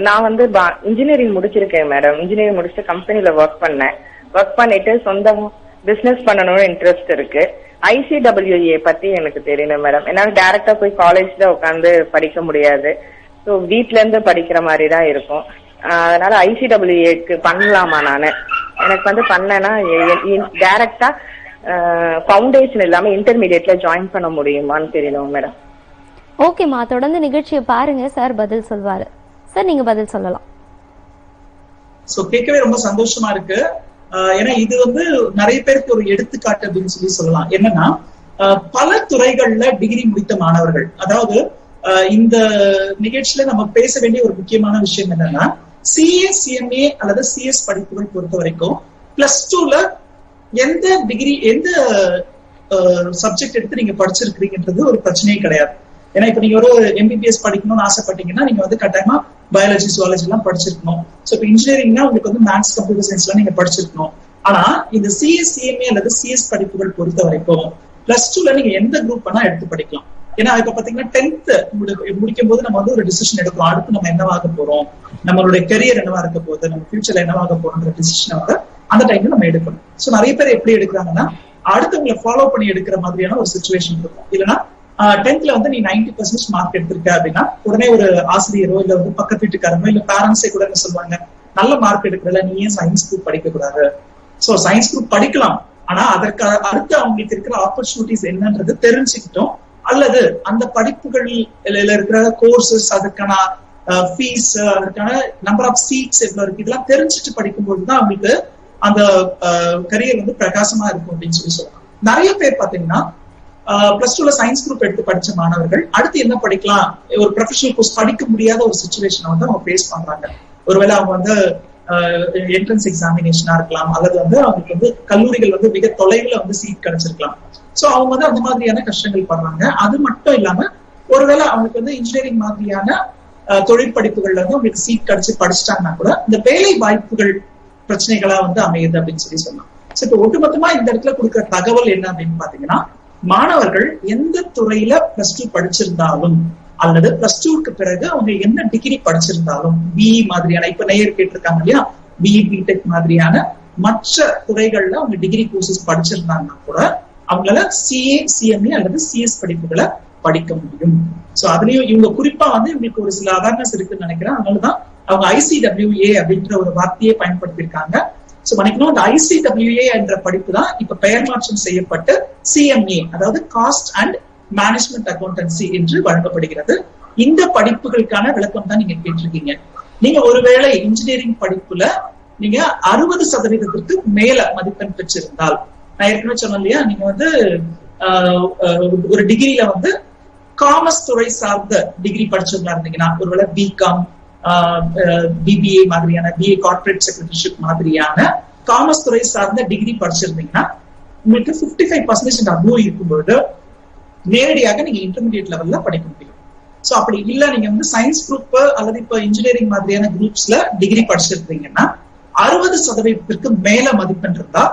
நான் வந்து இன்ஜினியரிங் முடிச்சிருக்கேன் மேடம். இன்ஜினியரிங் முடிச்சுட்டு கம்பெனில ஒர்க் பண்ணிட்டு சொந்தமா பிசினஸ் பண்ணணும்னு இன்ட்ரெஸ்ட் இருக்கு. ICWA பத்தி எனக்கு தெரியணும் மேடம். என்னால டைரக்டா போய் காலேஜ்ல உட்காந்து படிக்க முடியாது. ஸோ வீட்ல இருந்து படிக்கிற மாதிரி தான் இருக்கும். அதனால ICWAக்கு பண்ணலாமா? எனக்கு வந்து பண்ணேன்னா டைரக்டா ஃபவுண்டேஷன் இல்லாம இன்டர்மீடியட்ல ஜாயின் பண்ண முடியுமான்னு தெரியணும் மேடம். ஓகேமா, தொடர்ந்து நிகழ்ச்சியை பாருங்க, சார் பதில் சொல்வாரு. சார் நீங்க பதில் சொல்லலாம். சோ கேட்கவே ரொம்ப சந்தோஷமா இருக்கு. ஏன்னா இது வந்து நிறைய பேருக்கு ஒரு எடுத்துக்காட்டு அப்படின்னு சொல்லலாம். என்னன்னா, பல துறைகள்ல டிகிரி முடித்த மாணவர்கள், அதாவது இந்த நிகழ்ச்சியில நம்ம பேச வேண்டிய ஒரு முக்கியமான விஷயம் என்னன்னா, CA, CMA அல்லது CS படிப்புகள் பொறுத்த வரைக்கும் +2ல எந்த டிகிரி, எந்த சப்ஜெக்ட் எடுத்து நீங்க படிச்சிருக்கீங்கன்றது ஒரு பிரச்சனையே கிடையாது. ஏன்னா இப்ப நீங்க ஒரு MBBS படிக்கணும்னு ஆசைப்பட்டீங்கன்னா நீங்க வந்து கட்டாயமா பயாலஜி, சுவாலஜி எல்லாம் படிச்சிருக்கணும். சோ இப்ப இன்ஜினியரிங்னா உங்களுக்கு வந்து மேத்ஸ், கம்ப்யூட்டர் சயின்ஸ் எல்லாம் நீங்க படிச்சிருக்கணும். ஆனா இந்த CS, CMA அல்லது CS படிப்புகள் பொறுத்த வரைக்கும் +2ல நீங்க எந்த குரூப் வேணா எடுத்து படிக்கலாம். ஏன்னா இப்ப பாத்தீங்கன்னா 10th முடிக்கும் போது நம்ம வந்து ஒரு டிசிஷன் எடுக்கிறோம். அடுத்து நம்ம என்னவாக போறோம், நம்மளுடைய கரியர் என்னவா இருக்க போகுது, நம்ம ஃபியூச்சர்ல என்னவாக போறோம்ன்ற டிசிஷனை வந்து அந்த டைம்ல நம்ம எடுக்கணும். சோ நிறைய பேர் எப்படி எடுக்கிறாங்கன்னா, அடுத்தவங்களை ஃபாலோ பண்ணி எடுக்கிற மாதிரியான ஒரு சிச்சுவேஷன் இருக்கும். இல்லைன்னா 10th வந்து நீ 90% மார்க் எடுத்திருக்க அப்படின்னா உடனே ஒரு ஆசிரியரோ இல்ல வந்து பக்கத்து வீட்டுக்காரங்களோ இல்ல பேரண்ட்ஸே கூட என்ன சொல்லுவாங்க, நல்ல மார்க் எடுக்கிறதுல நீ ஏன் சயின்ஸ் குரூப் படிக்க கூடாது. சோ சயின்ஸ் குரூப் படிக்கலாம், ஆனா அதற்கு அடுத்து அவங்களுக்கு இருக்கிற ஆப்பர்ச்சுனிட்டிஸ் என்னன்றது தெரிஞ்சுக்கிட்டோம், அல்லது அந்த படிப்புகள் இருக்கிற கோர்சஸ், அதுக்கான ஃபீஸ், அதுக்கான நம்பர் ஆஃப் சீட்ஸ் எவ்வளவு இருக்கு, இதெல்லாம் தெரிஞ்சுட்டு படிக்கும்போதுதான் அவங்களுக்கு அந்த கரியர் வந்து பிரகாசமா இருக்கும் அப்படின்னு சொல்லலாம். நிறைய பேர் பாத்தீங்கன்னா +2ல சயின்ஸ் குரூப் எடுத்து படிச்ச மாணவர்கள் அடுத்து என்ன படிக்கலாம், ஒரு ப்ரொஃபஷனல் கோர்ஸ் படிக்க முடியாத ஒரு சிச்சுவேஷனை வந்து அவங்க ஃபேஸ் பண்றாங்க. ஒருவேளை அவங்க வந்து என்ட்ரன்ஸ் எக்ஸாமினேஷனா இருக்கலாம், அல்லது வந்து அவங்களுக்கு வந்து கல்லூரிகள் வந்து மிக தொலைவில் வந்து சீட் கிடைச்சிருக்கலாம். சோ அவங்க வந்து அந்த மாதிரியான கஷ்டங்கள் படுறாங்க. அது மட்டும் இல்லாம ஒருவேளை அவங்களுக்கு வந்து இன்ஜினியரிங் மாதிரியான தொழில் படிப்புகள்ல வந்து உங்களுக்கு சீட் கிடைச்சு படிச்சுட்டாங்கன்னா கூட இந்த வேலை வாய்ப்புகள் பிரச்சனைகளா வந்து அமையுது அப்படின்னு சொல்லலாம். சோ இப்ப ஒட்டுமொத்தமா இந்த இடத்துல கொடுக்குற தகவல் என்ன அப்படின்னு பாத்தீங்கன்னா, மாணவர்கள் எந்த துறையில +2 படிச்சிருந்தாலும் அல்லது +2க்கு பிறகு அவங்க என்ன டிகிரி படிச்சிருந்தாலும், பிஇ மாதிரியான, இப்ப நேயர் கேட்டிருக்காங்க இல்லையா, பிஇ பிடெக் மாதிரியான மற்ற துறைகள்ல அவங்க டிகிரி கோர்சஸ் படிச்சிருந்தாங்கன்னா கூட அவங்களால சிஏ சிஎம்ஏ அல்லது சிஎஸ் படிப்புகளை படிக்க முடியும். சோ அதுலயும் இவங்க குறிப்பா வந்து இவங்களுக்கு ஒரு சில அவேர்னஸ் இருக்குன்னு நினைக்கிறேன். அதனாலதான் அவங்க ICWA அப்படின்ற ஒரு வார்த்தையை பயன்படுத்தியிருக்காங்க. சோ மன்னிக்கணும், அந்த ICWA என்ற படிப்பு தான் இப்ப பெயர் மாற்றம் செய்யப்பட்டு CMA, அதாவது காஸ்ட் அண்ட் மேனேஜ்மெண்ட் அக்கௌண்டன்சி என்று வழங்கப்படுகிறது. இந்த படிப்புகளுக்கான விளக்கம் தான் நீங்க கேட்டிருக்கீங்க. நீங்க ஒருவேளை இன்ஜினியரிங் படிப்புல நீங்க 60% மேல மதிப்பெண் பெற்றிருந்தால், நான் ஏற்கனவே சொன்னேன் இல்லையா, நீங்க வந்து ஒரு டிகிரியில வந்து காமர்ஸ் துறை சார்ந்த டிகிரி படிச்சவங்களா இருந்தீங்கன்னா, ஒருவேளை பிகாம், பிபிஏ மாதிரியான, பிஏ கார்பரேட் செக்ரட்டரிஷிப் மாதிரியான காமர்ஸ் துறை சார்ந்த டிகிரி படிச்சிருந்தீங்கன்னா உங்களுக்கு 55% அப்ளோ இருக்கும்போது நேரடியாக நீங்க இன்டர்மீடியட் லெவல்ல படிக்க முடியும். சோ அப்படி இல்ல, நீங்க வந்து சயின்ஸ் குரூப் அல்லது இப்ப இன்ஜினியரிங் மாதிரியான குரூப்ஸ்ல டிகிரி படிச்சிருந்தீங்கன்னா 60% மேல மதிப்பெண் இருந்தா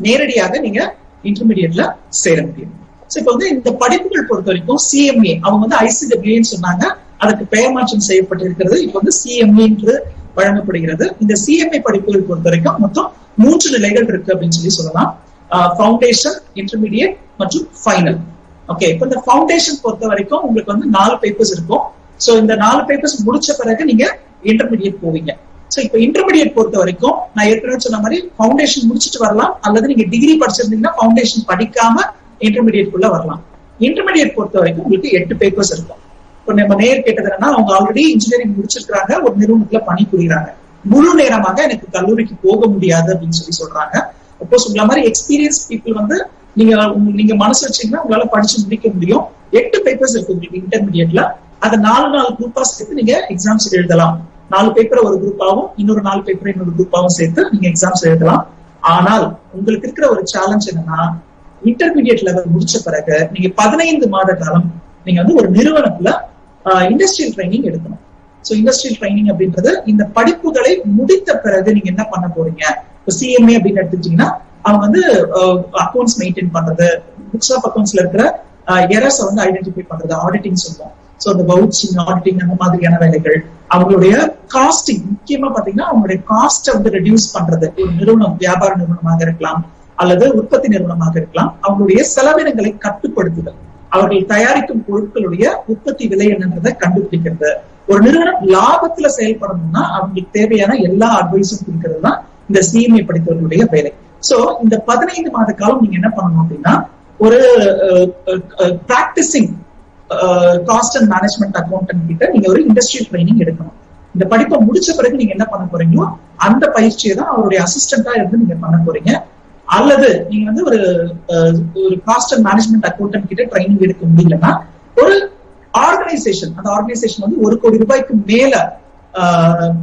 நேரடியாக நீங்க இன்டர்மீடியட்ல சேர முடியும். சோ இப்ப வந்து இந்த படிப்புகள் பொறுத்த வரைக்கும் CMA, அவங்க வந்து ICWA சொன்னாங்க, அதுக்கு பெயர் மாற்றம் செய்யப்பட்டிருக்கிறது. இப்ப வந்து CMA என்று வழங்கப்படுகிறது. இந்த CMA படிப்புகள் பொறுத்த வரைக்கும் மொத்தம் 3 நிலைகள் இருக்கு அப்படின்னு சொல்லலாம். ஃபவுண்டேஷன், இன்டர்மீடியட் மற்றும் ஃபைனல். ஓகே, இப்ப இந்த ஃபவுண்டேஷன் பொறுத்த வரைக்கும் உங்களுக்கு வந்து 4 பேப்பர்ஸ் இருக்கும். சோ இந்த 4 பேப்பர்ஸ் முடிச்ச பிறகு நீங்க இன்டர்மீடியட் போவீங்க. சோ இப்ப இன்டர்மீடியட் பொறுத்த வரைக்கும் நான் ஏற்கனவே சொன்ன மாதிரி ஃபவுண்டேஷன் முடிச்சுட்டு வரலாம், அல்லது நீங்க டிகிரி படிச்சிருந்தீங்கன்னா ஃபவுண்டேஷன் படிக்காம இன்டர்மீடியட் குள்ள வரலாம். இன்டர்மீடியட் பொறுத்த வரைக்கும் உங்களுக்கு 8 பேப்பர்ஸ் இருக்கும். இப்ப நம்ம நேர் கேட்டது என்னன்னா, அவங்க ஆல்ரெடி இன்ஜினியரிங் முடிச்சிருக்காங்க, ஒரு நிறுவனத்துல பணிபுரியுறாங்க, முழு நேரமாக எனக்கு கல்லூரிக்கு போக முடியாது அப்படின்னு சொல்றாங்க. சப்போஸ் உங்களை மாதிரி எக்ஸ்பீரியன்ஸ் பீப்புள் வந்து நீங்க மனசு வச்சீங்கன்னா உங்களால படிச்சு முடிக்க முடியும். 8 பேப்பர்ஸ் இருக்கு உங்களுக்கு இன்டர்மீடியட்ல. அதை 4 குரூப்பா சேர்த்து நீங்க எக்ஸாம்ஸ் எழுதலாம். 4 பேப்பரை ஒரு குரூப்பாவும் இன்னொரு 4 பேப்பரை இன்னொரு குரூப்பாவும் சேர்த்து நீங்க எக்ஸாம்ஸ் எழுதலாம். ஆனால் உங்களுக்கு இருக்கிற ஒரு சேலஞ்ச் என்னன்னா, இன்டர்மீடியட் லெவல் முடிச்ச பிறகு நீங்க 15 மாத காலம் நீங்க வந்து ஒரு நிறுவனத்துல இண்டஸ்ட்ரியல் ட்ரைனிங் எடுக்கணும். சோ இண்டஸ்ட்ரியல் ட்ரைனிங் அப்படின்றது இந்த படிப்புகளை முடித்த பிறகு நீங்க என்ன பண்ண போறீங்க. இப்போ CMA அப்படின்னு எடுத்துட்டீங்கன்னா அவங்க வந்து அக்கௌண்ட்ஸ் மெயின்டைன் பண்றது, புக்ஸ் ஆஃப் அக்கௌண்ட்ஸ்ல இருக்கிற எரர்ஸ் வந்து ஐடென்டிஃபை பண்றது, ஆடிட்டிங் சொல்லுவோம். சோ அந்த வவுச்சிங், ஆடிட்டிங் அந்த மாதிரியான வேலைகள், அவங்களுடைய காஸ்டிங், முக்கியமா பாத்தீங்கன்னா அவங்களுடைய காஸ்ட்டை வந்து ரெடியூஸ் பண்றது. ஒரு நிறுவனம் வியாபார நிறுவனமாக இருக்கலாம் அல்லது உற்பத்தி நிறுவனமாக இருக்கலாம், அவங்களுடைய செலவினங்களை கட்டுப்படுத்துதல், அவர்கள் தயாரிக்கும் பொருட்களுடைய உற்பத்தி விலை என்னன்றதை கண்டுபிடிக்கிறது. ஒரு நிறுவனம் லாபத்துல செயல்படணும்னா அவங்களுக்கு தேவையான எல்லா அட்வைஸும் கொடுக்கிறது தான் இந்த CMA படித்தவர்களுடைய வேலை. சோ இந்த 15 மாத காலம் நீங்க என்ன பண்ணணும் அப்படின்னா, ஒரு practising cost and management accountant கிட்ட நீங்க ஒரு இண்டஸ்ட்ரியல் ட்ரைனிங் எடுக்கணும். இந்த படிப்பை முடிச்ச பிறகு நீங்க என்ன பண்ண போறீங்களோ அந்த பயிற்சியை தான் அவருடைய அசிஸ்டண்டா இருந்து நீங்க பண்ண போறீங்க. அல்லது நீங்க வந்து ஒரு காஸ்ட் அண்ட் மேனேஜ்மெண்ட் அக்கௌண்டன்ட் கிட்ட ட்ரைனிங் எடுக்க முடியலன்னா ஒரு ஆர்கனைசேஷன், அந்த ஆர்கனைசேஷன் வந்து 1 கோடி ரூபாய்க்கு மேல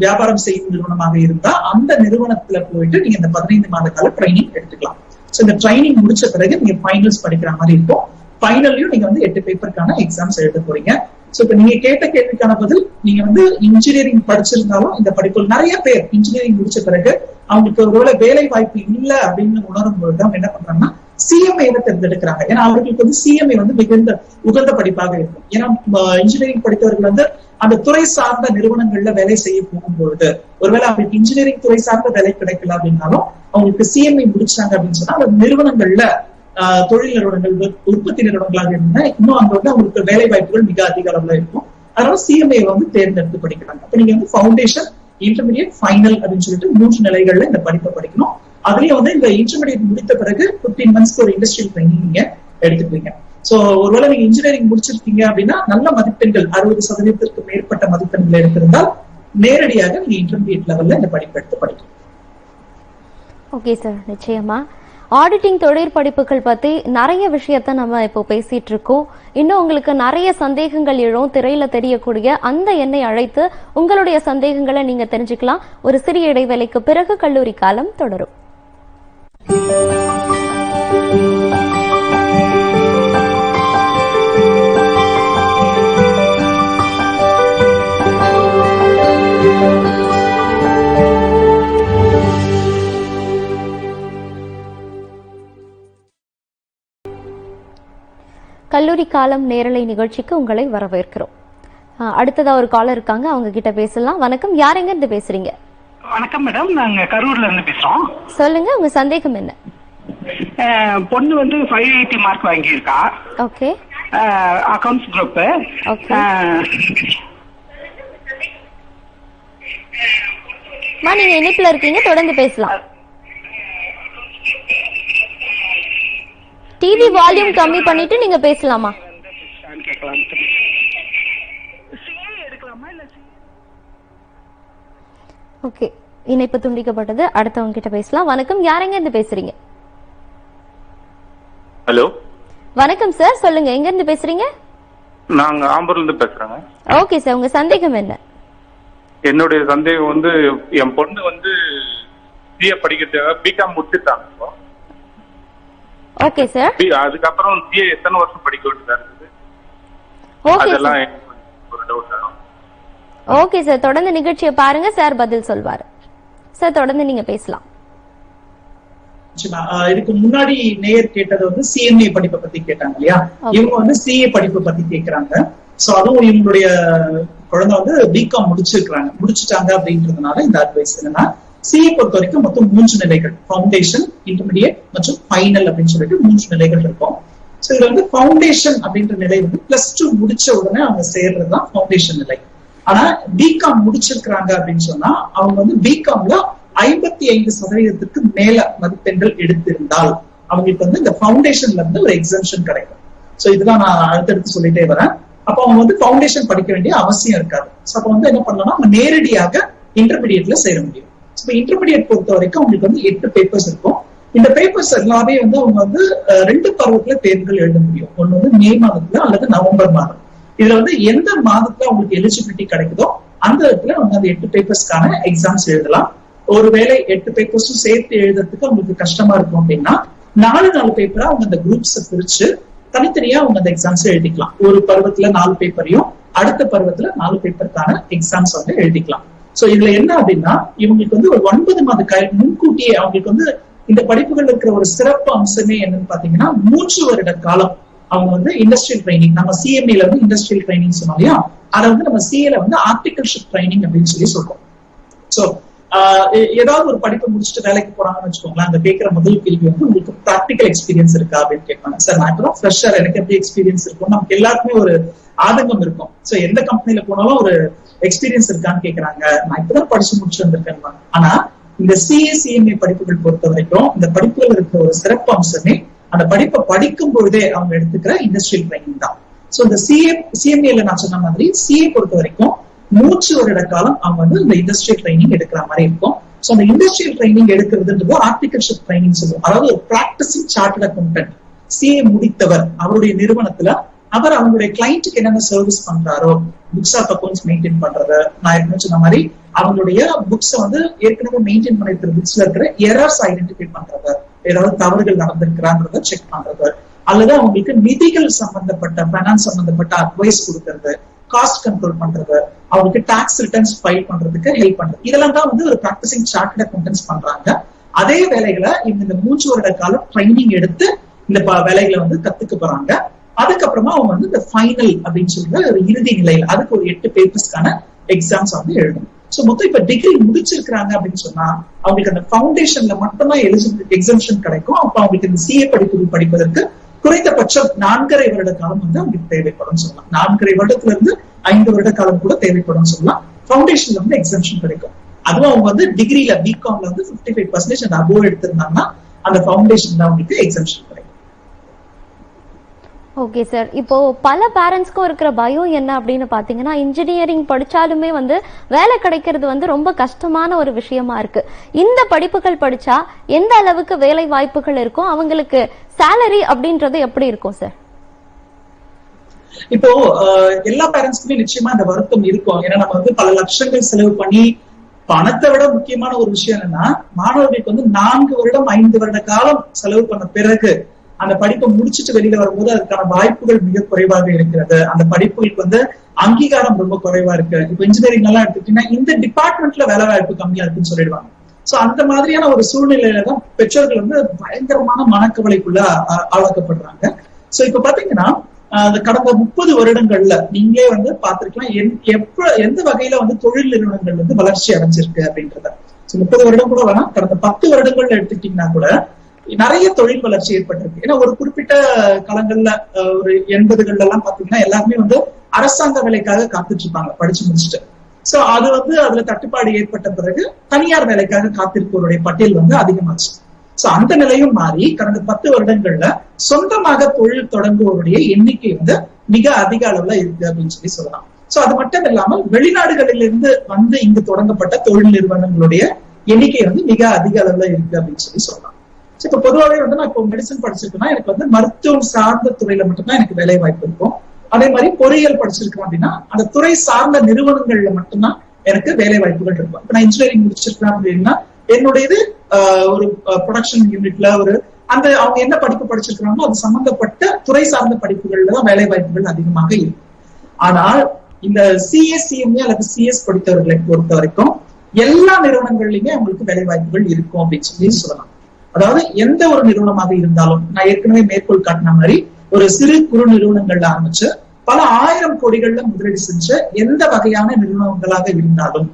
வியாபாரம் செய்யும் நிறுவனமாக இருந்தா அந்த நிறுவனத்துல போயிட்டு நீங்க இந்த 15 மாத கால ட்ரைனிங் எடுத்துக்கலாம். சோ இந்த ட்ரைனிங் முடிச்ச பிறகு நீங்க ஃபைனல்ஸ் படிக்கிற மாதிரி இருக்கும். ஃபைனல்லையும் நீங்க வந்து 8 பேப்பருக்கான எக்ஸாம்ஸ் எழுத போறீங்க. சோ இப்ப நீங்க கேட்ட கேள்விக்கான பதில், நீங்க வந்து இன்ஜினியரிங் படிச்சிருந்தாலும் இந்த படிப்புகள் நிறைய பேர் இன்ஜினியரிங் முடிச்ச பிறகு அவங்களுக்கு ஒருவேளை வேலை வாய்ப்பு இல்லை அப்படின்னு உணரும் பொழுது அவங்க என்ன பண்றாங்கன்னா CMA-வை தேர்ந்தெடுக்கிறாங்க. ஏன்னா அவர்களுக்கு வந்து CMA வந்து மிகுந்த உகந்த படிப்பாக இருக்கும். ஏன்னா இன்ஜினியரிங் படித்தவர்கள் வந்து அந்த துறை சார்ந்த நிறுவனங்கள்ல வேலை செய்ய போகும்பொழுது ஒருவேளை அவங்களுக்கு இன்ஜினியரிங் துறை சார்ந்த வேலை கிடைக்கல அப்படின்னாலும் அவங்களுக்கு CMA முடிச்சாங்க அப்படின்னு சொன்னா அந்த நிறுவனங்கள்ல தொழில் நிறுவனங்கள், உற்பத்தி நிறுவனங்களாக இருந்தா இன்னும் அங்க வந்து அவங்களுக்கு வேலை வாய்ப்புகள் மிக அதிக அளவுல இருக்கும். அதனால CMA வந்து தேர்ந்தெடுத்து படிக்கிறாங்க. அப்ப நீங்க வந்து ஃபவுண்டேஷன், இன்டர்மீடியட், ஃபைனல் அப்படின்னு சொல்லிட்டு 3 நிலைகள்ல இந்த படிப்பை படிக்கணும். அதுலயும் வந்து இந்த இன்டர்மீடியட் முடித்த பிறகு 15 மந்த்ஸ்க்கு ஒரு இண்டஸ்ட்ரியல் ட்ரைனிங் நீங்க எடுத்துக்குவீங்க. சோ ஒருவேளை நீங்க இன்ஜினியரிங் முடிச்சிருக்கீங்க அப்படின்னா நல்ல மதிப்பெண்கள் 60% மேற்பட்ட மதிப்பெண்கள் எடுத்திருந்தால் நேரடியாக நீங்க இன்டர்மீடியட் லெவல்ல இந்த படிப்பு எடுத்து படிக்கணும். ஓகே சார், நிச்சயமா ஆடிட்டிங் தொழிற்படிப்புகள் பத்தி நிறைய விஷயத்த நம்ம இப்போ பேசிட்டு இருக்கோம். இன்னும் உங்களுக்கு நிறைய சந்தேகங்கள் எழும், திரையில தெரியக்கூடிய அந்த எண்ணை அழைத்து உங்களுடைய சந்தேகங்களை நீங்க தெரிஞ்சுக்கலாம். ஒரு சிறிய இடைவேளைக்கு பிறகு கல்லூரி காலம் தொடரும். கல்லூரி காலம் நேரலை நிகழ்ச்சிக்கு உங்களை வரவேற்கிறோம். அடுத்ததா ஒரு காலர் இருக்காங்க, அவங்க கிட்ட பேசலாம். வணக்கம், யார் எங்க இருந்து பேசுறீங்க? வணக்கம் மேடம், நாங்க கரூர்ல இருந்து பேசுறோம். சொல்லுங்க, உங்க சந்தேகம் என்ன? பொண்ணு வந்து 580 மார்க் வாங்கியிருக்கா. ஓகே. Accounts group. ஓகே. நீங்க இணைப்புல இருக்கீங்க, தொடர்ந்து பேசலாம். டிவி வால்யூம் கம்மி பண்ணிட்டு நீங்க பேசலாமா? ஓகே, இணைப்பு துண்டிக்கப்பட்டது. அடுத்தவங்க கிட்ட பேசலாம். வணக்கம், யாரெங்க இருந்து பேசுறீங்க? ஹலோ, வணக்கம் சார், சொல்லுங்க, எங்க இருந்து பேசுறீங்க? நாங்க ஆம்பூர்ல இருந்து பேசுறேங்க. ஓகே சார், உங்க சந்தேகம் என்ன? என்னுடைய சந்தேகம் வந்து என் பொண்ணு வந்து சிஏ படிக்கிறதுக்காக பிகாம் முடிச்சிட்டாங்க. Okay sir. அதுக்கப்புறம் சிஏ எத்தனை வருஷம் படிக்க வேண்டியதா இருக்குது? அதெல்லாம் ஒரு டவுட். ஓகே சார், தொடர்ந்து நிகழ்ச்சியை பாருங்க, சார் பதில் சொல்வாரு. சார் தொடர்ந்து நீங்க பேசலாம். இதுக்கு முன்னாடி நேயர் கேட்டது வந்து சிஎம்ஏ படிப்பை பத்தி கேட்டாங்க இல்லையா? இவங்க வந்து சிஏ படிப்பு பத்தி கேக்குறாங்க. சோ அதுவும் இவங்களுடைய குழந்தை வந்து பிகாம் முடிச்சுட்டாங்க அப்படின்றதுனால இந்த அட்வைஸ் என்னன்னா, சிஏ பொறுத்த வரைக்கும் மொத்தம் 3 நிலைகள், ஃபவுண்டேஷன், இன்டர்மீடியட் மற்றும் ஃபைனல் அப்படின்னு சொல்லிட்டு 3 நிலைகள் இருக்கும். சோ இதுல வந்து ஃபவுண்டேஷன் அப்படின்ற நிலை வந்து +2 முடிச்ச உடனே அவங்க சேர்றதுதான் ஃபவுண்டேஷன் நிலை. ஆனா பிகாம் முடிச்சிருக்கிறாங்க அப்படின்னு சொன்னா அவங்க வந்து பிகாம்ல 55% மேல மதிப்பெண்கள் எடுத்திருந்தால் அவங்களுக்கு வந்து இந்த ஃபவுண்டேஷன்ல இருந்து ஒரு எக்ஸம்ஷன் கிடைக்கும். சோ இதுதான் நான் அடுத்தடுத்து சொல்லிட்டே வரேன். அப்ப அவங்க வந்து ஃபவுண்டேஷன் படிக்க வேண்டிய அவசியம் இருக்காது. சோ அப்ப வந்து என்ன பண்ணலாம், அவங்க நேரடியாக இன்டர்மீடியட்ல சேர முடியும். இன்டர்மீடியட் பொறுத்த வரைக்கும் அவங்களுக்கு வந்து 8 பேப்பர்ஸ் இருக்கும். இந்த பேப்பர்ஸ் எல்லாமே வந்து அவங்க வந்து 2 பருவத்துல தேர்வுகள் எழுத முடியும். ஒண்ணு வந்து மே மாதத்துல அல்லது நவம்பர் மாதம். இதுல வந்து எந்த மாதத்துல அவங்களுக்கு எலிஜிபிலிட்டி கிடைக்குதோ அந்த இடத்துல அவங்க அந்த 8 பேப்பர்ஸ்க்கான எக்ஸாம்ஸ் எழுதலாம். ஒருவேளை 8 பேப்பர்ஸும் சேர்த்து எழுதுறதுக்கு அவங்களுக்கு கஷ்டமா இருக்கும் அப்படின்னா 4 பேப்பரா அவங்க அந்த குரூப்ஸ் பிரிச்சு தனித்தனியா அவங்க அந்த எக்ஸாம்ஸ் எழுதிக்கலாம். ஒரு பருவத்துல 4 பேப்பரையும் அடுத்த பருவத்துல 4 பேப்பருக்கான எக்ஸாம்ஸ் வந்து எழுதிக்கலாம். சோ இதுல என்ன அப்படின்னா, இவங்களுக்கு வந்து ஒரு 9 மாத முன்கூட்டியே அவங்களுக்கு வந்து இந்த படிப்புகள் இருக்கிற ஒரு சிறப்பு அம்சமே என்னன்னு பாத்தீங்கன்னா, 3 வருட காலம் அவங்க வந்து இண்டஸ்ட்ரியல் ட்ரைனிங், நம்ம சிஎம்ஏல வந்து இண்டஸ்ட்ரியல் ட்ரைனிங் சொன்னோம் இல்லையா, அதை வந்து நம்ம சிஏல வந்து ஆர்டிகல்ஷிப் ட்ரைனிங் அப்படின்னு சொல்றோம். சோ ஏதாவது ஒரு படிப்பை முடிச்சுட்டு வேலைக்கு போறாங்கன்னு வச்சுக்கோங்களேன், அங்க கேட்கிற முதல் கேள்வி வந்து உங்களுக்கு ப்ராக்டிகல் எக்ஸ்பீரியன்ஸ் இருக்கா அப்படின்னு கேட்பாங்க. சார் நான் இப்பதான் ஃப்ரெஷர், எனக்கு எப்படி எக்ஸ்பீரியன்ஸ் இருக்கும்? நமக்கு எல்லாருக்குமே ஒரு ஆதங்கம் இருக்கும். சோ எந்த கம்பெனில போனாலும் ஒரு எக்ஸ்பீரியன்ஸ் இருக்கான்னு கேக்குறாங்க. நான் இப்பதான் படிச்சு முடிச்சு வந்திருக்கேன். ஆனா இந்த சிஏ படிப்புகள் பொறுத்த வரைக்கும் இந்த படிப்புகள் இருக்கிற ஒரு சிறப்பு அம்சமே அந்த படிப்பை படிக்கும் பொழுதே அவங்க எடுத்துக்கிற இண்டஸ்ட்ரியல் ட்ரைனிங் தான். சோ இந்த சிஎம்ஏல நான் சொன்ன மாதிரி சிஏ பொறுத்த வரைக்கும் 3 வருட காலம் அவங்க வந்து இந்த இண்டஸ்ட்ரியல் ட்ரைனிங் எடுக்கிற மாதிரி இருக்கும். சோ அந்த இண்டஸ்ட்ரியல் ட்ரைனிங் எடுக்கிறதுன்றது ஆர்டிகல்ஷிப் ட்ரைனிங் சொல்லுவோம். அதாவது ஒரு பிராக்டிசிங் சார்ட்டர்ட் அக்கவுண்டன்ட் சிஏ முடித்தவர் அவருடைய நிறுவனத்துல அவர் அவங்களுடைய கிளைண்ட்டுக்கு என்னென்ன சர்வீஸ் பண்றாரோ, புக்ஸ் ஆஃப் அக்கௌண்ட்ஸ் மெயின்டைன் பண்றது, நான் ஏற்கனவே சொன்ன மாதிரி அவங்களுடைய புக்ஸ் வந்து ஏற்கனவே மெயின்டைன் பண்ணிருக்கிற புக்ஸ்ல இருக்கிற எரர்ஸ் ஐடென்டிஃபை பண்றது, ஏதாவது தவறுகள் நடந்திருக்கிறான்றத செக் பண்றது, அல்லது அவங்களுக்கு நிதிகள் சம்பந்தப்பட்ட பைனான்ஸ் சம்பந்தப்பட்ட அட்வைஸ் கொடுக்கறது, காஸ்ட் கண்ட்ரோல் பண்றது, அவங்களுக்கு டாக்ஸ் ரிட்டர்ன்ஸ் ஃபைல் பண்றதுக்கு ஹெல்ப் பண்றது, இதெல்லாம் தான் வந்து ஒரு பிராக்டிசிங் சார்ட்டர்ட் அக்கவுண்டன்ஸ் பண்றாங்க. அதே வேலைகளை இவங்க இந்த 3 வருட காலம் ட்ரைனிங் எடுத்து இந்த வேலைகளை வந்து கத்துக்க போறாங்க. அதுக்கப்புறமா அவங்க வந்து இந்த ஃபைனல் அப்படின்னு சொல்ற ஒரு இறுதி நிலையில அதுக்கு ஒரு 8 பேப்பர்ஸ்க்கான எக்ஸாம்ஸ் வந்து எழுதணும். சோ மொத்தம் இப்ப டிகிரி முடிச்சிருக்காங்க அப்படின்னு சொன்னா அவங்களுக்கு அந்த ஃபவுண்டேஷன்ல மட்டும்தான் எக்ஸம்ஷன் கிடைக்கும். அப்ப அவங்களுக்கு இந்த சிஏ படிப்புகள் படிப்பதற்கு குறைந்தபட்சம் 4.5 வருட காலம் வந்து அவங்களுக்கு தேவைப்படும் சொல்லலாம். 4.5 வருடத்துல இருந்து 5 வருட காலம் கூட தேவைப்படும் சொல்லலாம். ஃபவுண்டேஷன்ல வந்து எக்ஸம்ஷன் கிடைக்கும். அதுவும் அவங்க வந்து டிகிரில பிகாம்ல வந்து 55% அந்த அபோவ் எடுத்திருந்தாங்கன்னா அந்த ஃபவுண்டேஷன்ல அவங்களுக்கு எக்ஸம்ஷன் கிடைக்கும். ஓகே சார், இப்போ பல பேரண்ட்ஸ்க்கும் இருக்கிற பயம் என்ன அப்படின்னு பாத்தீங்கன்னா, இன்ஜினியரிங் படிச்சாலுமே வந்து வேலை கிடைக்கிறது வந்து ரொம்ப கஷ்டமான ஒரு விஷயமா இருக்கு. இந்த படிப்புகள் படிச்சா எந்த அளவுக்கு வேலை வாய்ப்புகள் இருக்கும், அவங்களுக்கு சேலரி அப்படின்றது எப்படி இருக்கும் சார்? இப்போ எல்லா பேரண்ட்ஸ்க்குமே நிச்சயமா இந்த வருத்தம் இருக்கும். ஏன்னா நம்ம வந்து பல லட்சங்கள் செலவு பண்ணி, பணத்தை விட முக்கியமான ஒரு விஷயம் என்னன்னா, மாணவர்களுக்கு வந்து 4 வருடம் 5 வருட காலம் செலவு பண்ண பிறகு அந்த படிப்பை முடிச்சுட்டு வெளியில வரும்போது அதுக்கான வாய்ப்புகள் மிக குறைவாக இருக்கிறது. அந்த படிப்புகளுக்கு வந்து அங்கீகாரம் ரொம்ப குறைவா இருக்கு. இப்போ இன்ஜினியரிங் எல்லாம் எடுத்துக்கிட்டீங்கன்னா இந்த டிபார்ட்மெண்ட்ல வேலை வாய்ப்பு கம்மியா இருக்குன்னு சொல்லிடுவாங்க. சோ அந்த மாதிரியான ஒரு சூழ்நிலையில தான் பெற்றோர்கள் வந்து பயங்கரமான மனக்கவலைக்குள்ள ஆளாக்கப்படுறாங்க. சோ இப்ப பாத்தீங்கன்னா கடந்த 30 வருடங்கள்ல நீங்களே வந்து பார்த்திருக்கலாம் எந்த வகையில வந்து தொழில் நிறுவனங்கள் வந்து வளர்ச்சி அடைஞ்சிருக்கு அப்படின்றத. 30 வருடம் கூட வேணாம், கடந்த 10 வருடங்கள்ல எடுத்துக்கிட்டீங்கன்னா கூட நிறைய தொழில் வளர்ச்சி ஏற்பட்டிருக்கு. ஏன்னா ஒரு குறிப்பிட்ட காலங்கள்ல ஒரு 80கள்ல எல்லாம் பாத்தீங்கன்னா எல்லாருமே வந்து அரசாங்க வேலைக்காக காத்துட்டு இருப்பாங்க படிச்சு முடிச்சுட்டு. சோ அது வந்து அதுல தட்டுப்பாடு ஏற்பட்ட பிறகு தனியார் வேலைக்காக காத்திருப்பவருடைய பட்டியல் வந்து அதிகமாச்சு. சோ அந்த நிலையும் மாறி கடந்த 10 வருடங்கள்ல சொந்தமாக தொழில் தொடங்குவோருடைய எண்ணிக்கை வந்து மிக அதிக அளவுல இருக்கு அப்படின்னு சொல்லலாம். சோ அது மட்டும் இல்லாமல் வெளிநாடுகளிலிருந்து வந்து இங்கு தொடங்கப்பட்ட தொழில் நிறுவனங்களுடைய எண்ணிக்கை வந்து மிக அதிக அளவுல இருக்கு அப்படின்னு சொல்லலாம். இப்ப பொதுவாகவே வந்து நான் இப்போ மெடிசன் படிச்சிருக்கேன்னா எனக்கு வந்து மருத்துவம் சார்ந்த துறையில மட்டும்தான் எனக்கு வேலை வாய்ப்பு இருக்கும். அதே மாதிரி பொறியியல் படிச்சிருக்கேன் அப்படின்னா அந்த துறை சார்ந்த நிறுவனங்கள்ல மட்டும்தான் எனக்கு வேலை வாய்ப்புகள் இருக்கும். இப்ப நான் இன்ஜினியரிங் முடிச்சிருக்கேன் அப்படின்னா என்னுடையது ஒரு ப்ரொடக்ஷன் யூனிட்ல ஒரு அந்த அவங்க என்ன படிப்பு படிச்சிருக்கிறாங்களோ அது சம்பந்தப்பட்ட துறை சார்ந்த படிப்புகள்ல தான் வேலை வாய்ப்புகள் அதிகமாக இருக்கும். ஆனால் இந்த சிஎஸ்சிஎம்ஏ அல்லது சிஎஸ் படித்தவர்களை பொறுத்த வரைக்கும் எல்லா நிறுவனங்கள்லயுமே அவங்களுக்கு வேலை வாய்ப்புகள் இருக்கும் அப்படின்னு சொல்லலாம். அதாவது எந்த ஒரு நிறுவனமாக இருந்தாலும் நான் ஏற்கனவே மேற்கோள் காட்டின மாதிரி ஒரு சிறு குறு நிறுவனங்கள்ல ஆரம்பிச்சு பல 1000 கோடிகள்ல முதலீடு செஞ்ச எந்த வகையான நிறுவனங்களாக இருந்தாலும்